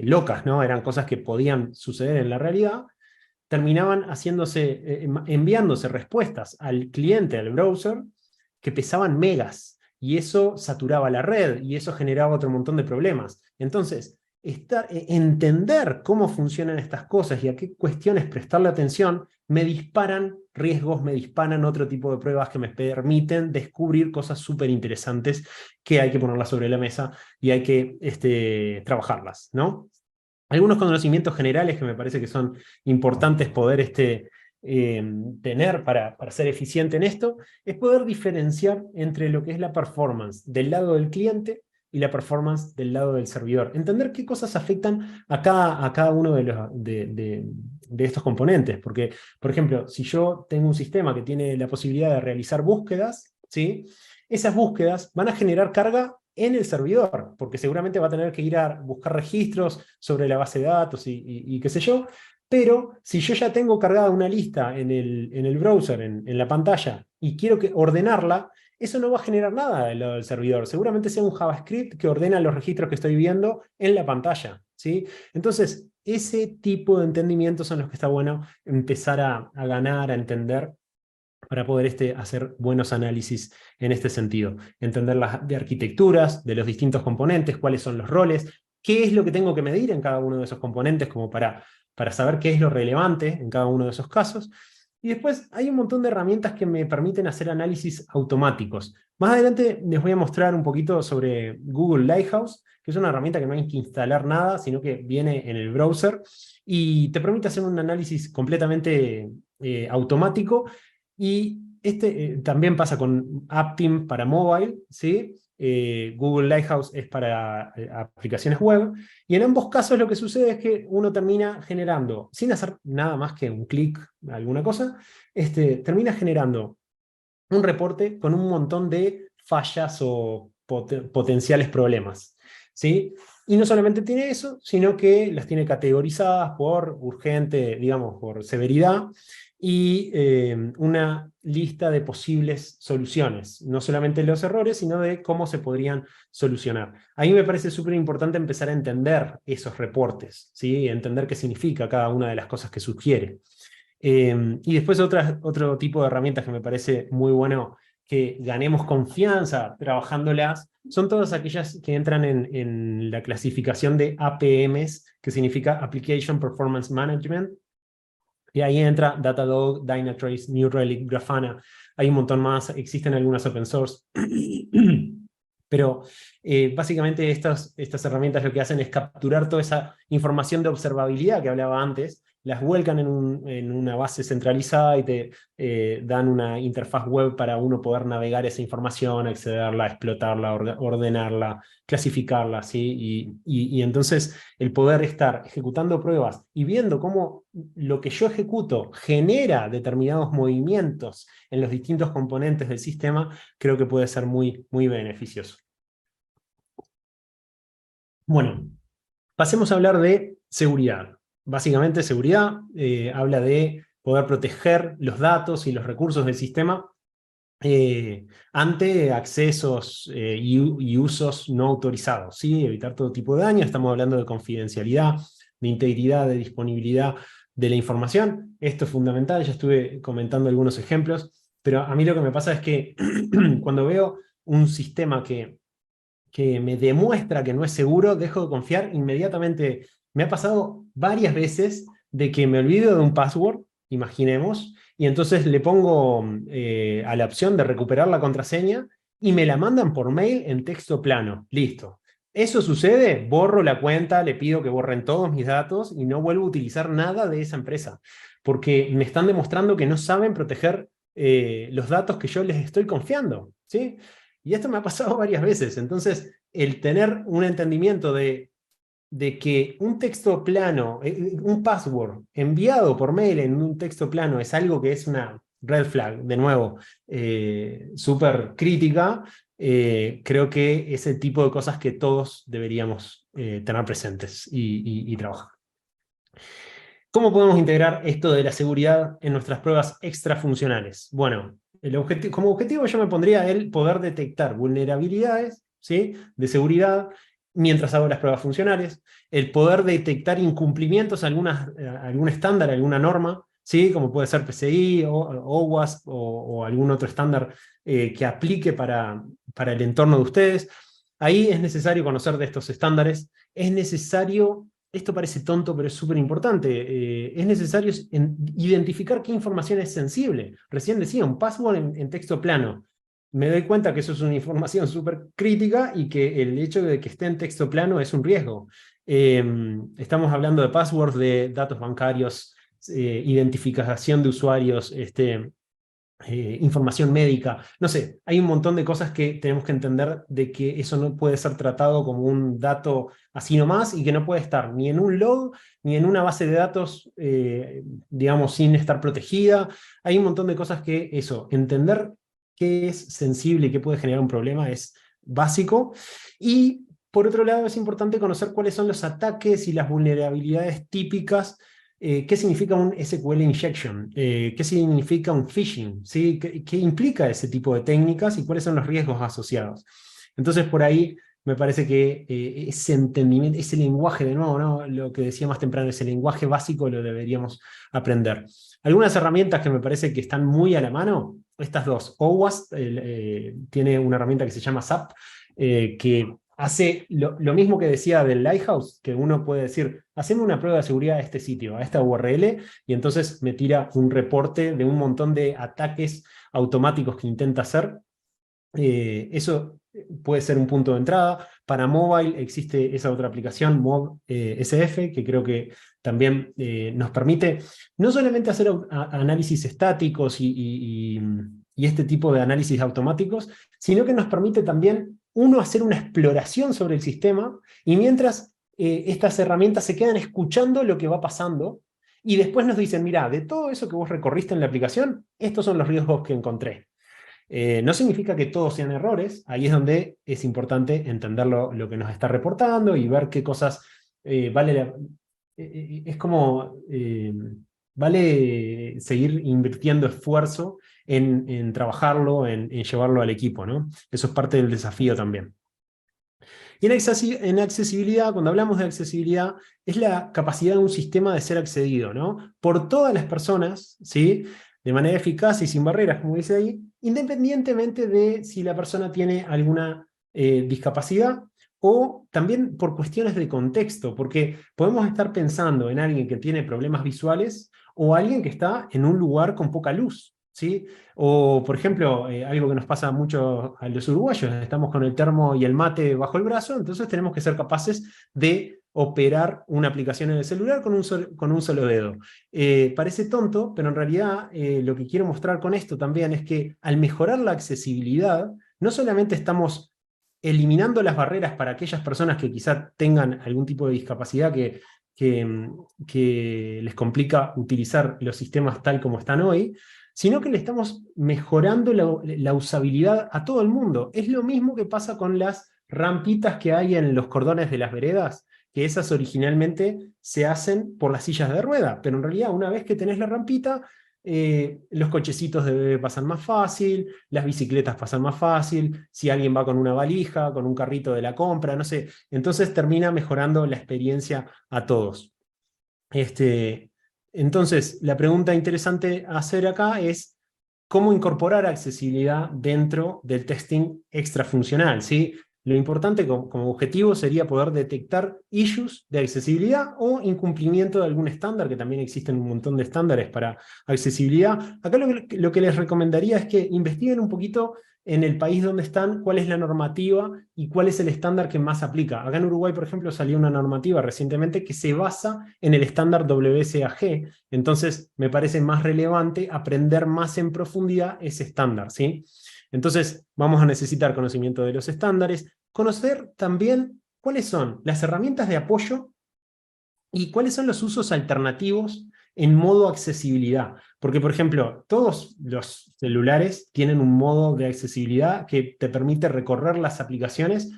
locas, ¿no? Eran cosas que podían suceder en la realidad, terminaban enviándose respuestas al cliente, al browser, que pesaban megas, y eso saturaba la red, y eso generaba otro montón de problemas. Entonces, entender cómo funcionan estas cosas y a qué cuestiones prestarle atención, me disparan riesgos, me disparan otro tipo de pruebas que me permiten descubrir cosas súper interesantes que hay que ponerlas sobre la mesa y hay que trabajarlas, ¿no? Algunos conocimientos generales que me parece que son importantes poder tener para ser eficiente en esto, es poder diferenciar entre lo que es la performance del lado del cliente y la performance del lado del servidor. Entender qué cosas afectan a cada uno de estos componentes. Porque, por ejemplo, si yo tengo un sistema que tiene la posibilidad de realizar búsquedas, ¿sí? Esas búsquedas van a generar carga en el servidor, porque seguramente va a tener que ir a buscar registros sobre la base de datos y qué sé yo, pero si yo ya tengo cargada una lista en el browser, en la pantalla, y quiero ordenarla, eso no va a generar nada del lado del servidor. Seguramente sea un JavaScript que ordena los registros que estoy viendo en la pantalla, ¿sí? Entonces, ese tipo de entendimientos son los que está bueno empezar a ganar, a entender, para poder hacer buenos análisis en este sentido. Entender las de arquitecturas, de los distintos componentes, cuáles son los roles, qué es lo que tengo que medir en cada uno de esos componentes como para saber qué es lo relevante en cada uno de esos casos. Y después hay un montón de herramientas que me permiten hacer análisis automáticos. Más adelante les voy a mostrar un poquito sobre Google Lighthouse, que es una herramienta que no hay que instalar nada, sino que viene en el browser y te permite hacer un análisis completamente automático. Y también pasa con AppTeam para mobile, ¿sí? Google Lighthouse es para aplicaciones web, y en ambos casos lo que sucede es que uno termina generando, sin hacer nada más que un clic, alguna cosa, termina generando un reporte con un montón de fallas o potenciales problemas, ¿sí? Y no solamente tiene eso, sino que las tiene categorizadas por urgente, digamos, por severidad, y una lista de posibles soluciones, no solamente los errores, sino de cómo se podrían solucionar. A mí me parece súper importante empezar a entender esos reportes, ¿sí? Entender qué significa cada una de las cosas que sugiere. Y después otro tipo de herramientas que me parece muy bueno que ganemos confianza trabajándolas, son todas aquellas que entran en la clasificación de APMs, que significa Application Performance Management. Y ahí entra Datadog, Dynatrace, New Relic, Grafana. Hay un montón más, existen algunas open source. Pero básicamente estas herramientas lo que hacen es capturar toda esa información de observabilidad que hablaba antes, las vuelcan en una base centralizada y te dan una interfaz web para uno poder navegar esa información, accederla, explotarla, ordenarla, clasificarla, ¿sí? Y entonces el poder estar ejecutando pruebas y viendo cómo lo que yo ejecuto genera determinados movimientos en los distintos componentes del sistema, creo que puede ser muy, muy beneficioso. Bueno, pasemos a hablar de seguridad. Básicamente, seguridad habla de poder proteger los datos y los recursos del sistema ante accesos y usos no autorizados, ¿sí? Evitar todo tipo de daño. Estamos hablando de confidencialidad, de integridad, de disponibilidad de la información. Esto es fundamental, ya estuve comentando algunos ejemplos, pero a mí lo que me pasa es que cuando veo un sistema que me demuestra que no es seguro, dejo de confiar inmediatamente. Me ha pasado varias veces de que me olvido de un password, imaginemos, y entonces le pongo a la opción de recuperar la contraseña y me la mandan por mail en texto plano. Listo. Eso sucede, borro la cuenta, le pido que borren todos mis datos y no vuelvo a utilizar nada de esa empresa, porque me están demostrando que no saben proteger los datos que yo les estoy confiando, ¿sí? Y esto me ha pasado varias veces. Entonces, el tener un entendimiento de de que un texto plano, un password enviado por mail en un texto plano es algo que es una red flag, de nuevo, súper crítica, creo que es el tipo de cosas que todos deberíamos tener presentes y trabajar. ¿Cómo podemos integrar esto de la seguridad en nuestras pruebas extrafuncionales? Bueno, como objetivo yo me pondría el poder detectar vulnerabilidades, ¿sí?, de seguridad mientras hago las pruebas funcionales, el poder detectar incumplimientos a algún estándar, alguna norma, ¿sí?, como puede ser PCI o OWASP o algún otro estándar que aplique para el entorno de ustedes. Ahí es necesario conocer de estos estándares, es necesario. Esto parece tonto, pero es súper importante. Es necesario identificar qué información es sensible. Recién decía, un password en texto plano. Me doy cuenta que eso es una información súper crítica y que el hecho de que esté en texto plano es un riesgo. Estamos hablando de passwords de datos bancarios, identificación de usuarios, información médica, no sé, hay un montón de cosas que tenemos que entender de que eso no puede ser tratado como un dato así nomás y que no puede estar ni en un log ni en una base de datos, digamos, sin estar protegida. Hay un montón de cosas que eso, entender qué es sensible y qué puede generar un problema es básico. Y por otro lado es importante conocer cuáles son los ataques y las vulnerabilidades típicas. ¿Qué significa un SQL injection? ¿Qué significa un phishing? ¿Sí? ¿Qué implica ese tipo de técnicas y cuáles son los riesgos asociados? Entonces, por ahí me parece que ese entendimiento, ese lenguaje, de nuevo, ¿no?, lo que decía más temprano, ese lenguaje básico lo deberíamos aprender. Algunas herramientas que me parece que están muy a la mano, estas dos. OWASP tiene una herramienta que se llama SAP, que hace lo mismo que decía del Lighthouse, que uno puede decir, haceme una prueba de seguridad a este sitio, a esta URL, y entonces me tira un reporte de un montón de ataques automáticos que intenta hacer. Eso puede ser un punto de entrada. Para mobile existe esa otra aplicación, MobSF, que creo que también nos permite no solamente hacer análisis estáticos y este tipo de análisis automáticos, sino que nos permite también uno hacer una exploración sobre el sistema y mientras estas herramientas se quedan escuchando lo que va pasando y después nos dicen, mira, de todo eso que vos recorriste en la aplicación, estos son los riesgos que encontré. No significa que todos sean errores, ahí es donde es importante entender lo que nos está reportando y ver qué cosas vale es como vale seguir invirtiendo esfuerzo en trabajarlo, en llevarlo al equipo, ¿no? Eso es parte del desafío también. Y en accesibilidad, cuando hablamos de accesibilidad, es la capacidad de un sistema de ser accedido, ¿no?, por todas las personas, ¿sí?, de manera eficaz y sin barreras, como dice ahí, independientemente de si la persona tiene alguna discapacidad o también por cuestiones de contexto, porque podemos estar pensando en alguien que tiene problemas visuales o alguien que está en un lugar con poca luz, ¿sí? O, por ejemplo, algo que nos pasa mucho a los uruguayos, estamos con el termo y el mate bajo el brazo, entonces tenemos que ser capaces de operar una aplicación en el celular con un solo dedo. Parece tonto, pero en realidad lo que quiero mostrar con esto también es que al mejorar la accesibilidad, no solamente estamos eliminando las barreras para aquellas personas que quizá tengan algún tipo de discapacidad que les complica utilizar los sistemas tal como están hoy, sino que le estamos mejorando la usabilidad a todo el mundo. Es lo mismo que pasa con las rampitas que hay en los cordones de las veredas, que esas originalmente se hacen por las sillas de rueda, pero en realidad una vez que tenés la rampita, los cochecitos de bebé pasan más fácil, las bicicletas pasan más fácil, si alguien va con una valija, con un carrito de la compra, no sé, entonces termina mejorando la experiencia a todos. Entonces, la pregunta interesante a hacer acá es cómo incorporar accesibilidad dentro del testing extrafuncional, ¿sí? Lo importante como objetivo sería poder detectar issues de accesibilidad o incumplimiento de algún estándar, que también existen un montón de estándares para accesibilidad. Acá lo que les recomendaría es que investiguen un poquito en el país donde están, cuál es la normativa y cuál es el estándar que más aplica. Acá en Uruguay, por ejemplo, salió una normativa recientemente que se basa en el estándar WCAG, entonces me parece más relevante aprender más en profundidad ese estándar, ¿sí? Entonces vamos a necesitar conocimiento de los estándares, conocer también cuáles son las herramientas de apoyo y cuáles son los usos alternativos en modo accesibilidad. Porque, por ejemplo, todos los celulares tienen un modo de accesibilidad que te permite recorrer las aplicaciones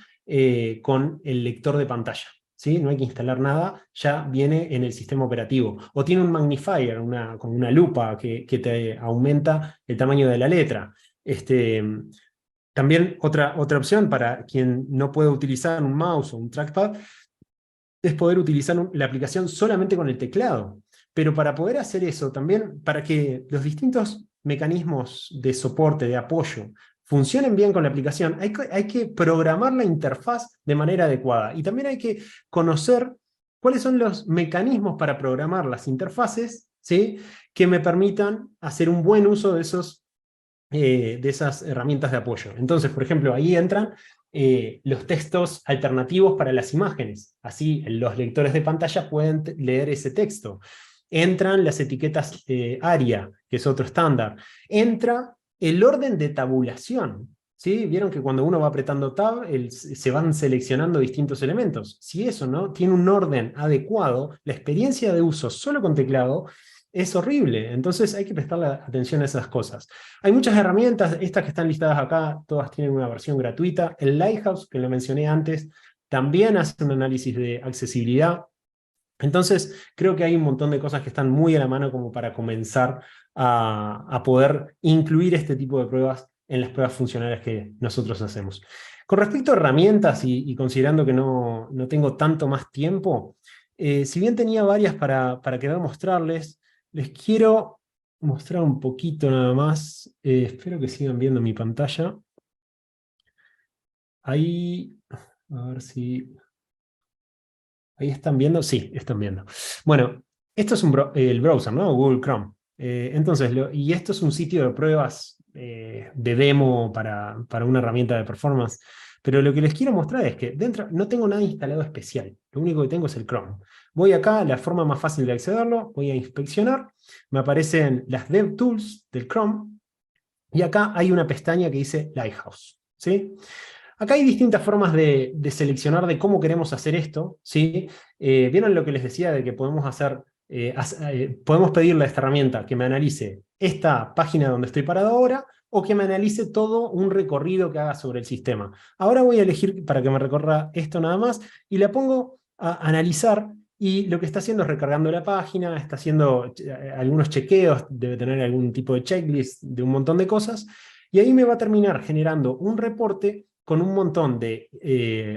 con el lector de pantalla. ¿Sí? No hay que instalar nada, ya viene en el sistema operativo. O tiene un magnifier, con una lupa que te aumenta el tamaño de la letra. También otra opción para quien no puede utilizar un mouse o un trackpad es poder utilizar la aplicación solamente con el teclado. Pero para poder hacer eso, también para que los distintos mecanismos de soporte, de apoyo, funcionen bien con la aplicación, hay que programar la interfaz de manera adecuada. Y también hay que conocer cuáles son los mecanismos para programar las interfaces, ¿sí?, que me permitan hacer un buen uso de esas herramientas de apoyo. Entonces, por ejemplo, ahí entran los textos alternativos para las imágenes. Así los lectores de pantalla pueden leer ese texto. Entran las etiquetas ARIA, que es otro estándar. Entra el orden de tabulación. ¿Sí? Vieron que cuando uno va apretando Tab, se van seleccionando distintos elementos. Si eso no tiene un orden adecuado, la experiencia de uso solo con teclado es horrible. Entonces hay que prestarle atención a esas cosas. Hay muchas herramientas, estas que están listadas acá, todas tienen una versión gratuita. El Lighthouse, que lo mencioné antes, también hace un análisis de accesibilidad. Entonces, creo que hay un montón de cosas que están muy a la mano como para comenzar a poder incluir este tipo de pruebas en las pruebas funcionales que nosotros hacemos. Con respecto a herramientas, y considerando que no tengo tanto más tiempo, si bien tenía varias para querer mostrarles, les quiero mostrar un poquito nada más. Espero que sigan viendo mi pantalla. Ahí, a ver si... ¿Ahí están viendo? Sí, están viendo. Bueno, esto es el browser, ¿no? Google Chrome. Entonces, y esto es un sitio de pruebas de demo para una herramienta de performance. Pero lo que les quiero mostrar es que dentro no tengo nada instalado especial. Lo único que tengo es el Chrome. Voy acá, la forma más fácil de accederlo, voy a inspeccionar. Me aparecen las DevTools del Chrome. Y acá hay una pestaña que dice Lighthouse. ¿Sí? Acá hay distintas formas de seleccionar de cómo queremos hacer esto, ¿sí? ¿Vieron lo que les decía de que podemos hacer, podemos pedirle a esta herramienta que me analice esta página donde estoy parado ahora, o que me analice todo un recorrido que haga sobre el sistema? Ahora voy a elegir para que me recorra esto nada más, y la pongo a analizar, y lo que está haciendo es recargando la página, está haciendo algunos chequeos, debe tener algún tipo de checklist de un montón de cosas, y ahí me va a terminar generando un reporte con un montón de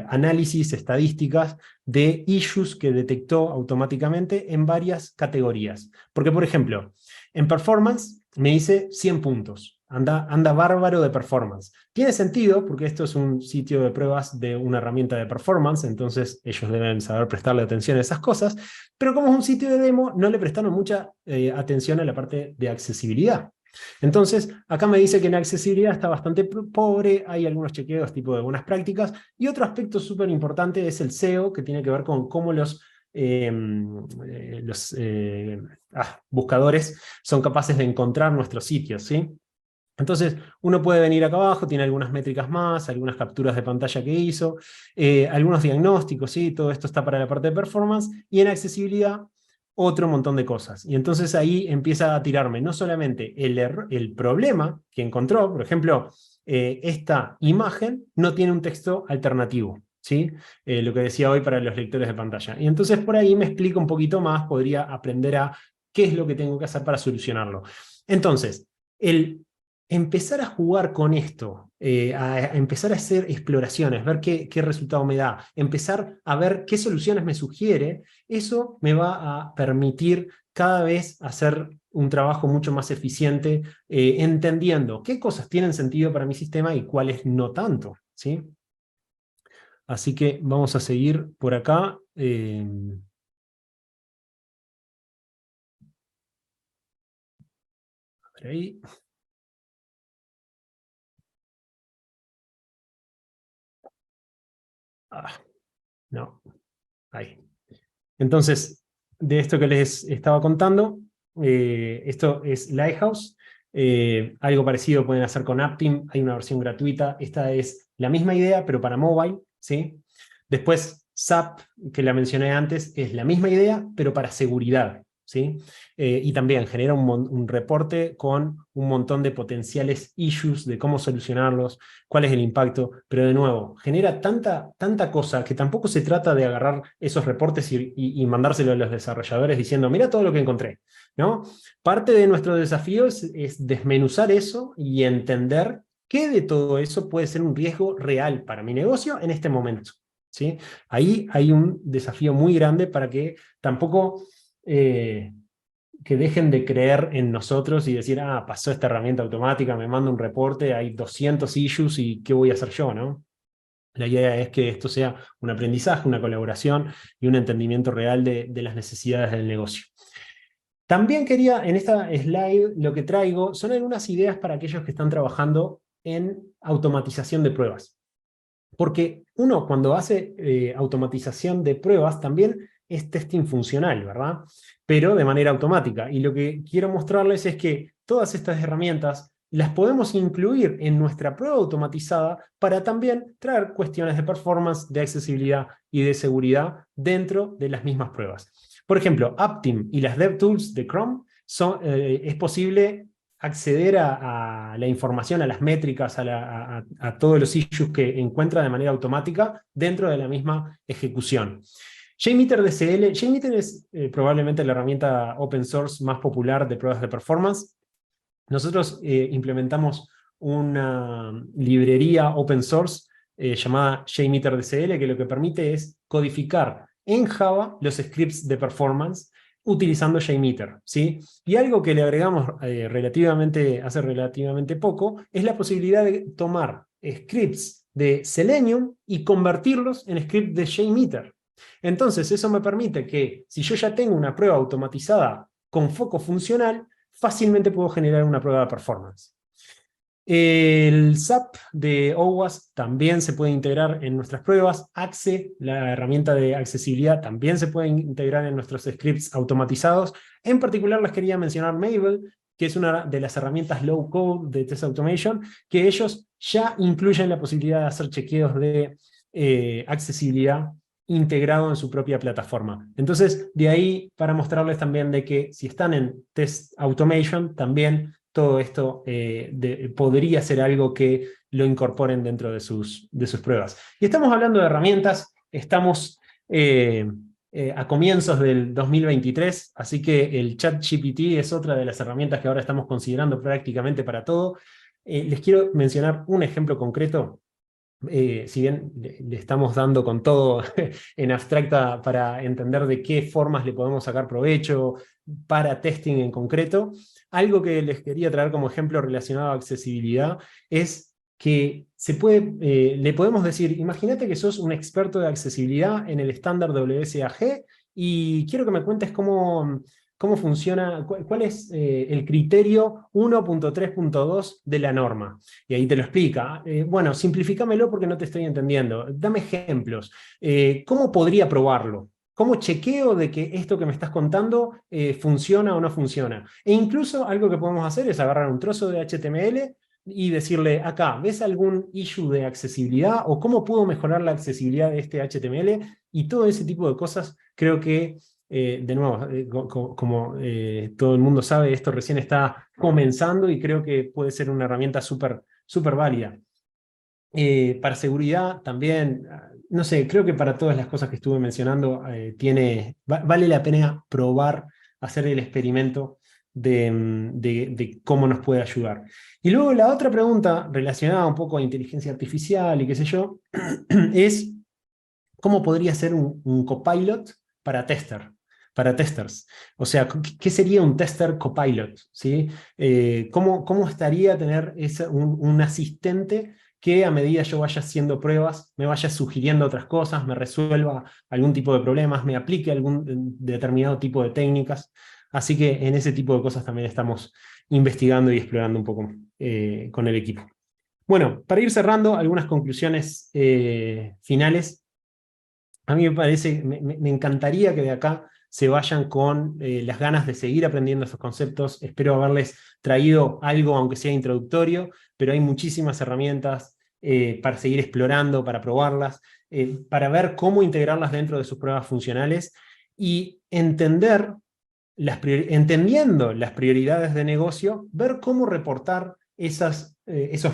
análisis, estadísticas de issues que detectó automáticamente en varias categorías. Porque, por ejemplo, en performance me dice 100 puntos. Anda bárbaro de performance. Tiene sentido porque esto es un sitio de pruebas de una herramienta de performance, entonces ellos deben saber prestarle atención a esas cosas, pero como es un sitio de demo, no le prestaron mucha atención a la parte de accesibilidad. Entonces, acá me dice que en accesibilidad está bastante pobre, hay algunos chequeos tipo de buenas prácticas, y otro aspecto súper importante es el SEO, que tiene que ver con cómo los buscadores son capaces de encontrar nuestros sitios, ¿sí? Entonces, uno puede venir acá abajo, tiene algunas métricas más, algunas capturas de pantalla que hizo, algunos diagnósticos, ¿sí? Todo esto está para la parte de performance, y en accesibilidad otro montón de cosas. Y entonces ahí empieza a tirarme no solamente el problema que encontró, por ejemplo, esta imagen no tiene un texto alternativo, ¿sí? Lo que decía hoy para los lectores de pantalla. Y entonces por ahí me explica un poquito más, podría aprender a qué es lo que tengo que hacer para solucionarlo. Entonces, el empezar a jugar con esto, a empezar a hacer exploraciones, ver qué resultado me da, empezar a ver qué soluciones me sugiere, eso me va a permitir cada vez hacer un trabajo mucho más eficiente, entendiendo qué cosas tienen sentido para mi sistema y cuáles no tanto, ¿sí? Así que vamos a seguir por acá. A ver ahí. No, ahí. Entonces, de esto que les estaba contando, esto es Lighthouse. Algo parecido pueden hacer con Aptim, hay una versión gratuita. Esta es la misma idea, pero para mobile, ¿sí? Después, SAP, que la mencioné antes, es la misma idea, pero para seguridad, ¿sí? Y también genera un reporte con un montón de potenciales issues, de cómo solucionarlos, cuál es el impacto, pero de nuevo, genera tanta cosa que tampoco se trata de agarrar esos reportes y mandárselo a los desarrolladores diciendo, mira todo lo que encontré, ¿no? Parte de nuestro desafío es desmenuzar eso y entender qué de todo eso puede ser un riesgo real para mi negocio en este momento, ¿sí? Ahí hay un desafío muy grande para que tampoco que dejen de creer en nosotros y decir, ah, pasó esta herramienta automática, me manda un reporte, hay 200 issues y ¿qué voy a hacer yo, no? La idea es que esto sea un aprendizaje, una colaboración y un entendimiento real de las necesidades del negocio. También quería, en esta slide, lo que traigo son algunas ideas para aquellos que están trabajando en automatización de pruebas. Porque uno, cuando hace automatización de pruebas, también es testing funcional, ¿verdad? Pero de manera automática. Y lo que quiero mostrarles es que todas estas herramientas las podemos incluir en nuestra prueba automatizada para también traer cuestiones de performance, de accesibilidad y de seguridad dentro de las mismas pruebas. Por ejemplo, AppTeam y las DevTools de Chrome es posible acceder a la información, a las métricas, a todos los issues que encuentra de manera automática dentro de la misma ejecución. JMeter DCL, JMeter es probablemente la herramienta open source más popular de pruebas de performance. Nosotros implementamos una librería open source llamada JMeter DCL, que lo que permite es codificar en Java los scripts de performance utilizando JMeter, ¿sí? Y algo que le agregamos hace relativamente poco es la posibilidad de tomar scripts de Selenium y convertirlos en scripts de JMeter. Entonces eso me permite que si yo ya tengo una prueba automatizada con foco funcional, fácilmente puedo generar una prueba de performance. El SAP de OWASP también se puede integrar en nuestras pruebas. Axe, la herramienta de accesibilidad, también se puede integrar en nuestros scripts automatizados. En particular les quería mencionar Maven, que es una de las herramientas low code de Test Automation, que ellos ya incluyen la posibilidad de hacer chequeos de accesibilidad integrado en su propia plataforma. Entonces, de ahí para mostrarles también de que si están en Test Automation, también todo esto podría ser algo que lo incorporen dentro de sus pruebas. Y estamos hablando de herramientas, estamos a comienzos del 2023, así que el ChatGPT es otra de las herramientas que ahora estamos considerando prácticamente para todo. Les quiero mencionar un ejemplo concreto. Si bien le estamos dando con todo en abstracta para entender de qué formas le podemos sacar provecho para testing en concreto, algo que les quería traer como ejemplo relacionado a accesibilidad es que le podemos decir, imagínate que sos un experto de accesibilidad en el estándar WSAG y quiero que me cuentes cómo funciona, cuál es el criterio 1.3.2 de la norma. Y ahí te lo explica. Bueno, simplifícamelo porque no te estoy entendiendo. Dame ejemplos. ¿Cómo podría probarlo? ¿Cómo chequeo de que esto que me estás contando funciona o no funciona? E incluso algo que podemos hacer es agarrar un trozo de HTML y decirle acá, ¿ves algún issue de accesibilidad? ¿O cómo puedo mejorar la accesibilidad de este HTML? Y todo ese tipo de cosas creo que de nuevo, como todo el mundo sabe, esto recién está comenzando y creo que puede ser una herramienta súper válida. Para seguridad también, no sé, creo que para todas las cosas que estuve mencionando vale la pena probar, hacer el experimento de cómo nos puede ayudar. Y luego la otra pregunta relacionada un poco a inteligencia artificial y qué sé yo, es ¿cómo podría ser un copilot para testers? O sea, ¿qué sería un tester copilot? ¿Sí? ¿Cómo estaría tener un asistente que a medida yo vaya haciendo pruebas, me vaya sugiriendo otras cosas, me resuelva algún tipo de problemas, me aplique algún determinado tipo de técnicas? Así que en ese tipo de cosas también estamos investigando y explorando un poco con el equipo. Bueno, para ir cerrando, algunas conclusiones finales. A mí me parece, me encantaría que de acá se vayan con las ganas de seguir aprendiendo esos conceptos. Espero haberles traído algo, aunque sea introductorio, pero hay muchísimas herramientas para seguir explorando, para probarlas. para ver cómo integrarlas dentro de sus pruebas funcionales y entender entendiendo las prioridades de negocio, ver cómo reportar esos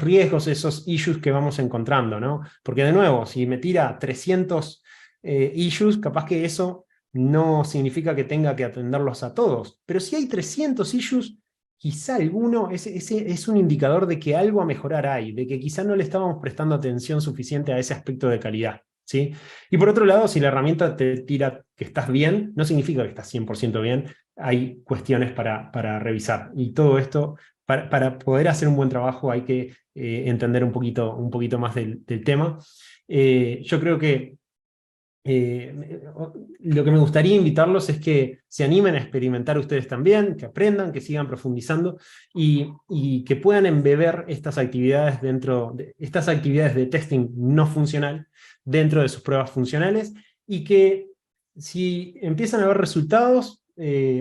riesgos, esos issues que vamos encontrando, ¿no? Porque de nuevo, si me tira 300 issues, capaz que eso no significa que tenga que atenderlos a todos, pero si hay 300 issues, quizá alguno ese es un indicador de que algo a mejorar hay, de que quizá no le estábamos prestando atención suficiente a ese aspecto de calidad, ¿sí? Y por otro lado, si la herramienta te tira que estás bien, no significa que estás 100% bien, hay cuestiones para revisar. Y todo esto, para poder hacer un buen trabajo, hay que entender un poquito más del tema. Yo creo que lo que me gustaría invitarlos es que se animen a experimentar ustedes también, que aprendan, que sigan profundizando y que puedan embeber estas actividades estas actividades de testing no funcional dentro de sus pruebas funcionales y que si empiezan a ver resultados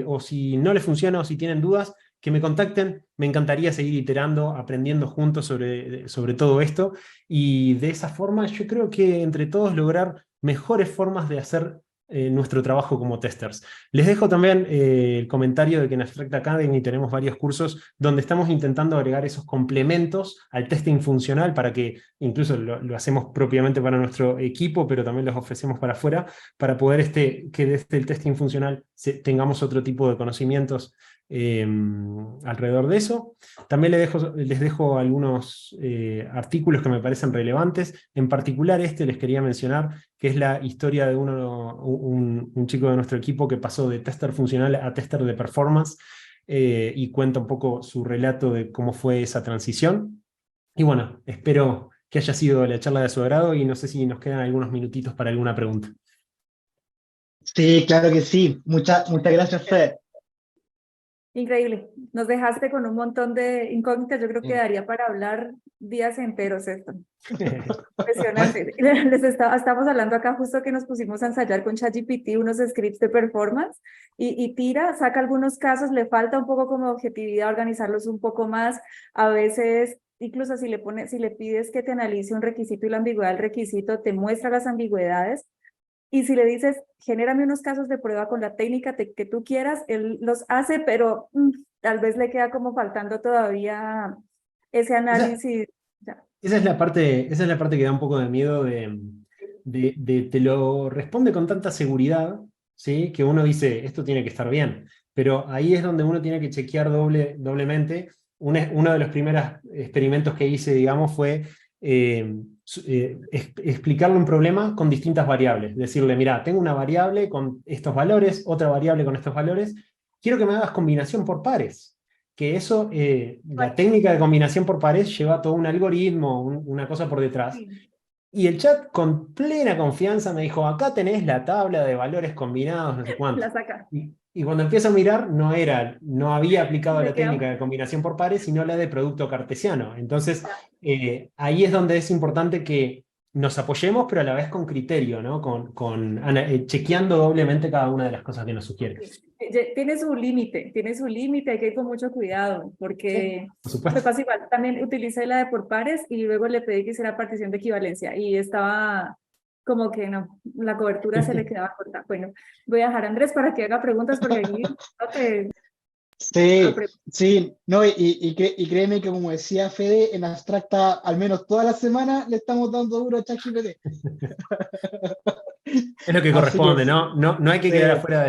o si no les funciona o si tienen dudas, que me contacten, me encantaría seguir iterando, aprendiendo juntos sobre todo esto y de esa forma yo creo que entre todos lograr mejores formas de hacer nuestro trabajo como testers. Les dejo también el comentario de que en Abstract Academy tenemos varios cursos donde estamos intentando agregar esos complementos al testing funcional para que, incluso lo hacemos propiamente para nuestro equipo, pero también los ofrecemos para afuera, para poder que desde el testing funcional tengamos otro tipo de conocimientos alrededor de eso. También les dejo algunos artículos que me parecen relevantes. En particular les quería mencionar, que es la historia de un chico de nuestro equipo que pasó de tester funcional a tester de performance y cuenta un poco su relato de cómo fue esa transición. Y bueno, espero que haya sido la charla de su agrado y no sé si nos quedan algunos minutitos para alguna pregunta. Sí, claro que sí. Muchas gracias, Fede. Increíble. Nos dejaste con un montón de incógnitas. Yo creo que daría para hablar días enteros esto. Impresionante. Estamos hablando acá justo que nos pusimos a ensayar con ChatGPT unos scripts de performance y tira, saca algunos casos, le falta un poco como objetividad, organizarlos un poco más. A veces, incluso si le pides que te analice un requisito y la ambigüedad del requisito, te muestra las ambigüedades. Y si le dices, genérame unos casos de prueba con la técnica que tú quieras, él los hace, pero tal vez le queda como faltando todavía ese análisis. Esa es la parte que da un poco de miedo te lo responde con tanta seguridad, ¿sí? Que uno dice, esto tiene que estar bien. Pero ahí es donde uno tiene que chequear doblemente. Uno de los primeros experimentos que hice, digamos, fue explicarle un problema con distintas variables. Decirle, mira, tengo una variable con estos valores, otra variable con estos valores, quiero que me hagas combinación por pares. Que eso, la técnica de combinación por pares lleva todo un algoritmo, una cosa por detrás. Sí. Y el chat con plena confianza me dijo, acá tenés la tabla de valores combinados, no sé cuánto. La saca. Y cuando empiezo a mirar, no había aplicado la Le queda- técnica de combinación por pares, sino la de producto cartesiano. Entonces, ahí es donde es importante que nos apoyemos, pero a la vez con criterio, ¿no? Chequeando doblemente cada una de las cosas que nos sugiere. Tiene su límite, hay que ir con mucho cuidado, porque Por me supuesto. pasa igual. También utilicé la de por pares y luego le pedí que hiciera partición de equivalencia y estaba como que no, la cobertura se le quedaba corta. Bueno, voy a dejar a Andrés para que haga preguntas porque aquí no te... Sí, sí, no, y créeme que como decía Fede, en Abstracta, al menos toda la semana le estamos dando duro a ChatGPT. Es lo que Así corresponde, que ¿no? No hay que quedar sí, afuera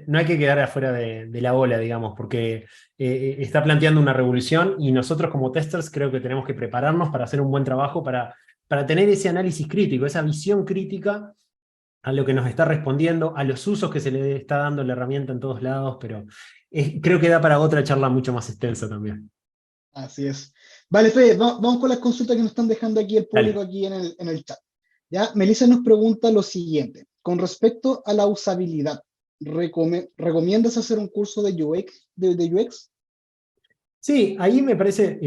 no hay que quedar afuera de la ola, digamos, porque está planteando una revolución y nosotros como testers creo que tenemos que prepararnos para hacer un buen trabajo, para tener ese análisis crítico, esa visión crítica a lo que nos está respondiendo, a los usos que se le está dando la herramienta en todos lados, pero creo que da para otra charla mucho más extensa también. así es. Vale, Fede, vamos con las consultas que nos están dejando aquí el público Dale. aquí en el chat. ¿Ya? Melissa nos pregunta lo siguiente. Con respecto a la usabilidad, ¿recomiendas hacer un curso de UX? De UX? Sí, ahí me parece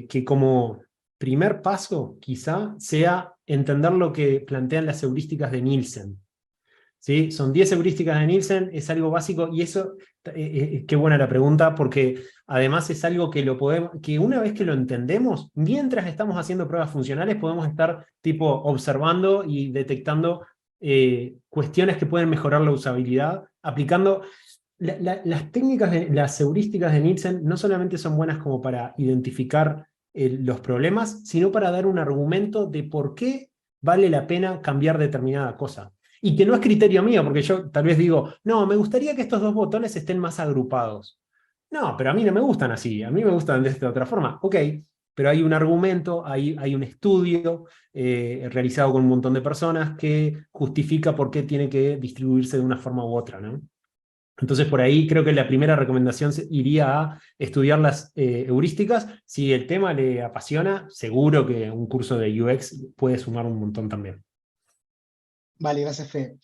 que como primer paso quizá sea entender lo que plantean las heurísticas de Nielsen. ¿sí? Son 10 heurísticas de Nielsen, es algo básico, y eso, qué buena la pregunta, porque además es algo que que una vez que lo entendemos, mientras estamos haciendo pruebas funcionales, podemos estar tipo observando y detectando cuestiones que pueden mejorar la usabilidad, aplicando. Las técnicas, las heurísticas de Nielsen no solamente son buenas como para identificar los problemas, sino para dar un argumento de por qué vale la pena cambiar determinada cosa. Y que no es criterio mío, porque yo tal vez digo, no, me gustaría que estos dos botones estén más agrupados. No, pero a mí no me gustan así, a mí me gustan de esta otra forma. Ok, pero hay un argumento, hay un estudio realizado con un montón de personas que justifica por qué tiene que distribuirse de una forma u otra, ¿no? Entonces, por ahí creo que la primera recomendación iría a estudiar las heurísticas. Si el tema le apasiona, seguro que un curso de UX puede sumar un montón también. Vale, gracias, Fede.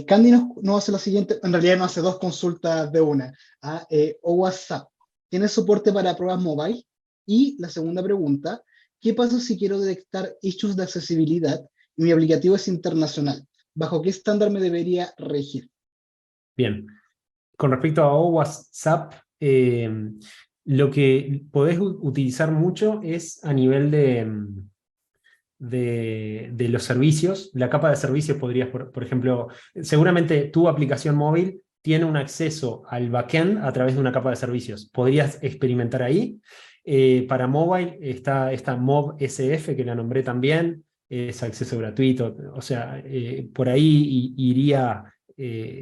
Candy nos hace la siguiente, en realidad nos hace dos consultas de una. O WhatsApp, ¿tiene soporte para pruebas mobile? Y la segunda pregunta, ¿qué pasa si quiero detectar issues de accesibilidad y mi aplicativo es internacional? ¿Bajo qué estándar me debería regir? Bien. Con respecto a WhatsApp, lo que podés utilizar mucho es a nivel de los servicios. La capa de servicios podrías, por ejemplo, seguramente tu aplicación móvil tiene un acceso al backend a través de una capa de servicios. Podrías experimentar ahí. Para mobile está esta Mob SF, que la nombré también, es acceso gratuito. O sea, por ahí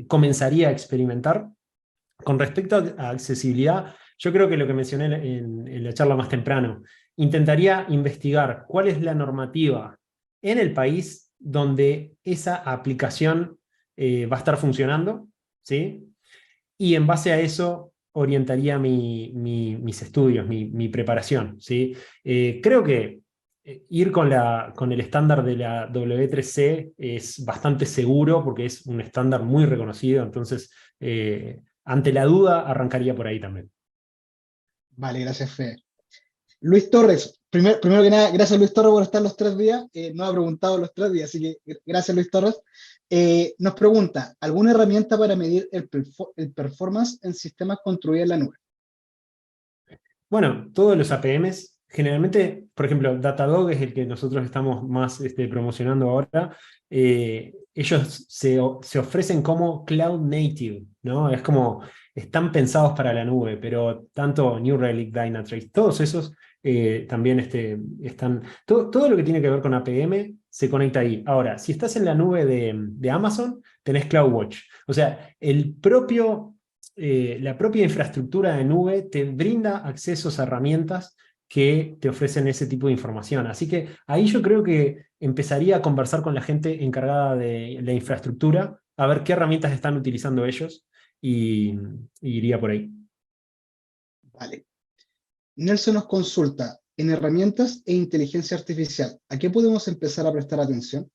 comenzaría a experimentar. Con respecto a accesibilidad, yo creo que lo que mencioné en la charla más temprano, intentaría investigar cuál es la normativa en el país donde esa aplicación va a estar funcionando, ¿sí? Y en base a eso orientaría mis estudios, mi preparación, ¿sí? Creo que ir con el estándar de la W3C es bastante seguro porque es un estándar muy reconocido, entonces ante la duda arrancaría por ahí también. Vale, gracias, Fede. Luis Torres, primero que nada, gracias Luis Torres por estar los 3 días. No ha preguntado los 3 días, así que gracias Luis Torres. Nos pregunta, ¿alguna herramienta para medir el performance en sistemas construidos en la nube? Bueno, todos los APMs, generalmente, por ejemplo, Datadog es el que nosotros estamos más promocionando ahora. Ellos se ofrecen como cloud native, ¿no? Es como, están pensados para la nube, pero tanto New Relic, Dynatrace, todos esos también están. Todo lo que tiene que ver con APM se conecta ahí. Ahora, si estás en la nube de Amazon, tenés CloudWatch. O sea, la propia infraestructura de nube te brinda accesos a herramientas que te ofrecen ese tipo de información. Así que ahí yo creo que empezaría a conversar con la gente encargada de la infraestructura, a ver qué herramientas están utilizando ellos y iría por ahí. Vale. Nelson nos consulta, en herramientas e inteligencia artificial, ¿a qué podemos empezar a prestar atención?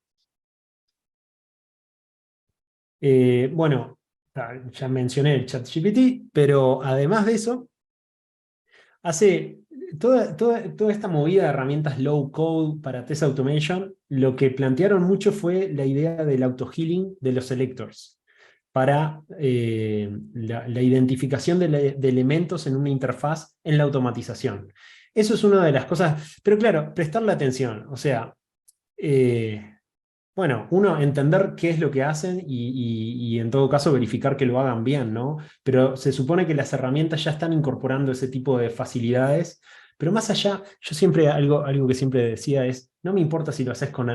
Bueno, ya mencioné el ChatGPT, pero además de eso, hace toda esta movida de herramientas low code para test automation, lo que plantearon mucho fue la idea del auto-healing de los selectors para la identificación de elementos en una interfaz en la automatización. Eso es una de las cosas, pero claro, prestarle atención, o sea, bueno, uno, entender qué es lo que hacen y en todo caso verificar que lo hagan bien, ¿no? Pero se supone que las herramientas ya están incorporando ese tipo de facilidades, pero más allá, yo siempre, algo que siempre decía es, no me importa si lo haces con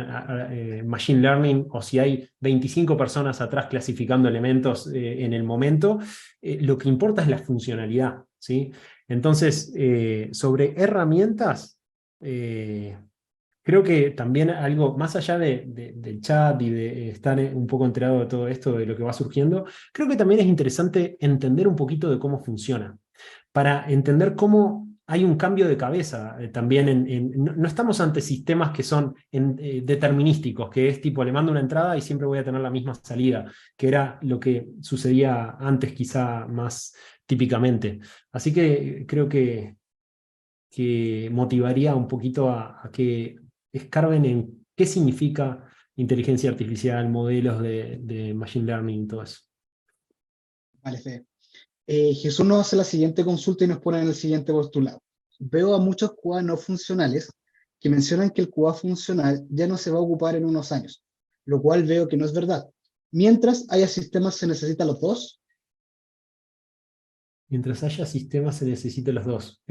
Machine Learning o si hay 25 personas atrás clasificando elementos en el momento, lo que importa es la funcionalidad, ¿sí? Entonces, sobre herramientas, creo que también algo, más allá del chat y de estar un poco enterado de todo esto, de lo que va surgiendo, creo que también es interesante entender un poquito de cómo funciona, para entender cómo hay un cambio de cabeza también. No estamos ante sistemas que son determinísticos, que es tipo, le mando una entrada y siempre voy a tener la misma salida, que era lo que sucedía antes quizá más típicamente. Así que creo que motivaría un poquito a que escarben en qué significa inteligencia artificial, modelos de machine learning y todo eso. Vale, Fede. Jesús nos hace la siguiente consulta y nos pone en el siguiente postulado. Veo a muchos QA no funcionales que mencionan que el QA funcional ya no se va a ocupar en unos años, lo cual veo que no es verdad. Mientras haya sistemas se necesitan los dos. Mientras haya sistemas se necesitan los dos.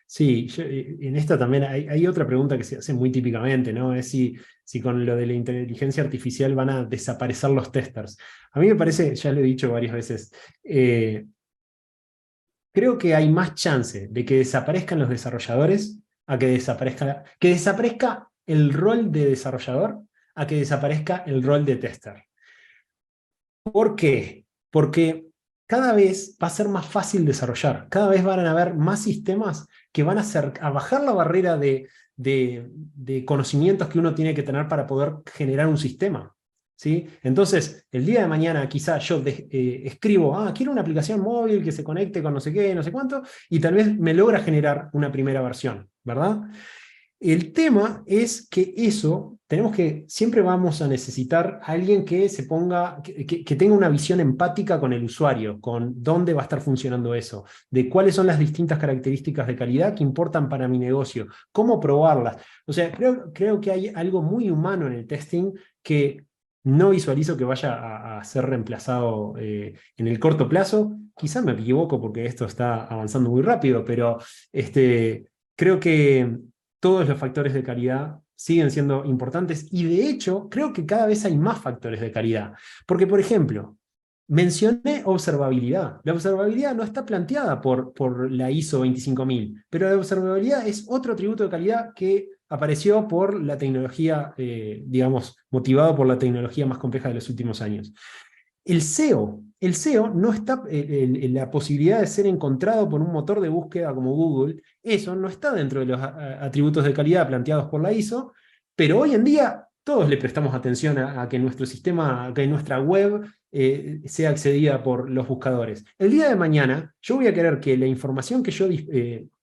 Sí, en esta también hay otra pregunta que se hace muy típicamente, ¿no? Es si con lo de la inteligencia artificial van a desaparecer los testers. A mí me parece, ya lo he dicho varias veces, creo que hay más chance de que desaparezcan los desarrolladores a que desaparezca el rol de desarrollador a que desaparezca el rol de tester. ¿Por qué? Porque cada vez va a ser más fácil desarrollar, cada vez van a haber más sistemas que van a bajar la barrera de conocimientos que uno tiene que tener para poder generar un sistema. ¿Sí? Entonces, el día de mañana quizá yo escribo, quiero una aplicación móvil que se conecte con no sé qué, no sé cuánto, y tal vez me logra generar una primera versión, ¿verdad? El tema es que siempre vamos a necesitar a alguien que se ponga, que tenga una visión empática con el usuario, con dónde va a estar funcionando eso, de cuáles son las distintas características de calidad que importan para mi negocio, cómo probarlas. O sea, creo que hay algo muy humano en el testing que no visualizo que vaya a ser reemplazado en el corto plazo. Quizá me equivoco porque esto está avanzando muy rápido, pero creo que todos los factores de calidad siguen siendo importantes y de hecho creo que cada vez hay más factores de calidad. Porque, por ejemplo, mencioné observabilidad. La observabilidad no está planteada por la ISO 25000, pero la observabilidad es otro atributo de calidad que apareció por la tecnología, digamos, motivado por la tecnología más compleja de los últimos años. El SEO no está, la posibilidad de ser encontrado por un motor de búsqueda como Google, eso no está dentro de los atributos de calidad planteados por la ISO, pero hoy en día todos le prestamos atención a que nuestro sistema, que nuestra web sea accedida por los buscadores. El día de mañana yo voy a querer que la información que yo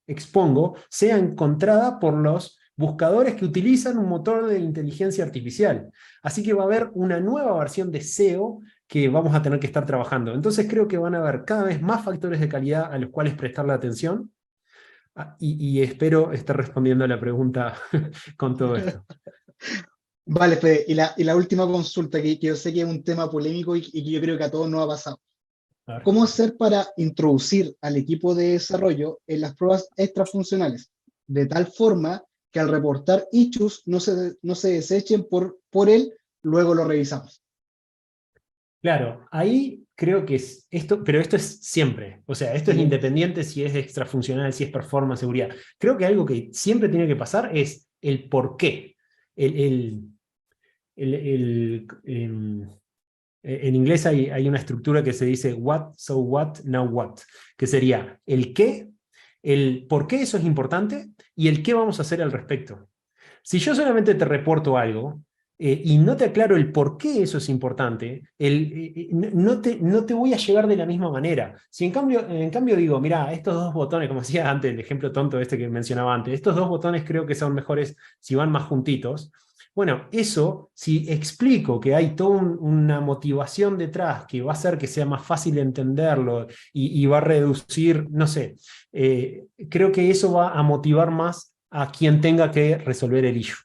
expongo sea encontrada por los buscadores que utilizan un motor de inteligencia artificial. Así que va a haber una nueva versión de SEO que vamos a tener que estar trabajando. Entonces creo que van a haber cada vez más factores de calidad a los cuales prestarle atención y espero estar respondiendo a la pregunta con todo esto. Vale, Fede, y la última consulta, que yo sé que es un tema polémico y que yo creo que a todos nos ha pasado. ¿Cómo hacer para introducir al equipo de desarrollo en las pruebas extrafuncionales? De tal forma que al reportar issues no se desechen por él, luego lo revisamos. Claro, ahí creo que es esto, pero esto es siempre. O sea, esto es independiente si es extrafuncional, si es performance, seguridad. Creo que algo que siempre tiene que pasar es el por qué. En inglés hay una estructura que se dice what, so what, now what, que sería el qué, el por qué eso es importante y el qué vamos a hacer al respecto. Si yo solamente te reporto algo y no te aclaro el por qué eso es importante, no te voy a llevar de la misma manera. Si en cambio digo, mira, estos dos botones, como decía antes, el ejemplo tonto este que mencionaba antes, estos dos botones creo que son mejores si van más juntitos. Bueno, eso, si explico que hay toda una motivación detrás que va a hacer que sea más fácil entenderlo y va a reducir, no sé, creo que eso va a motivar más a quien tenga que resolver el issue.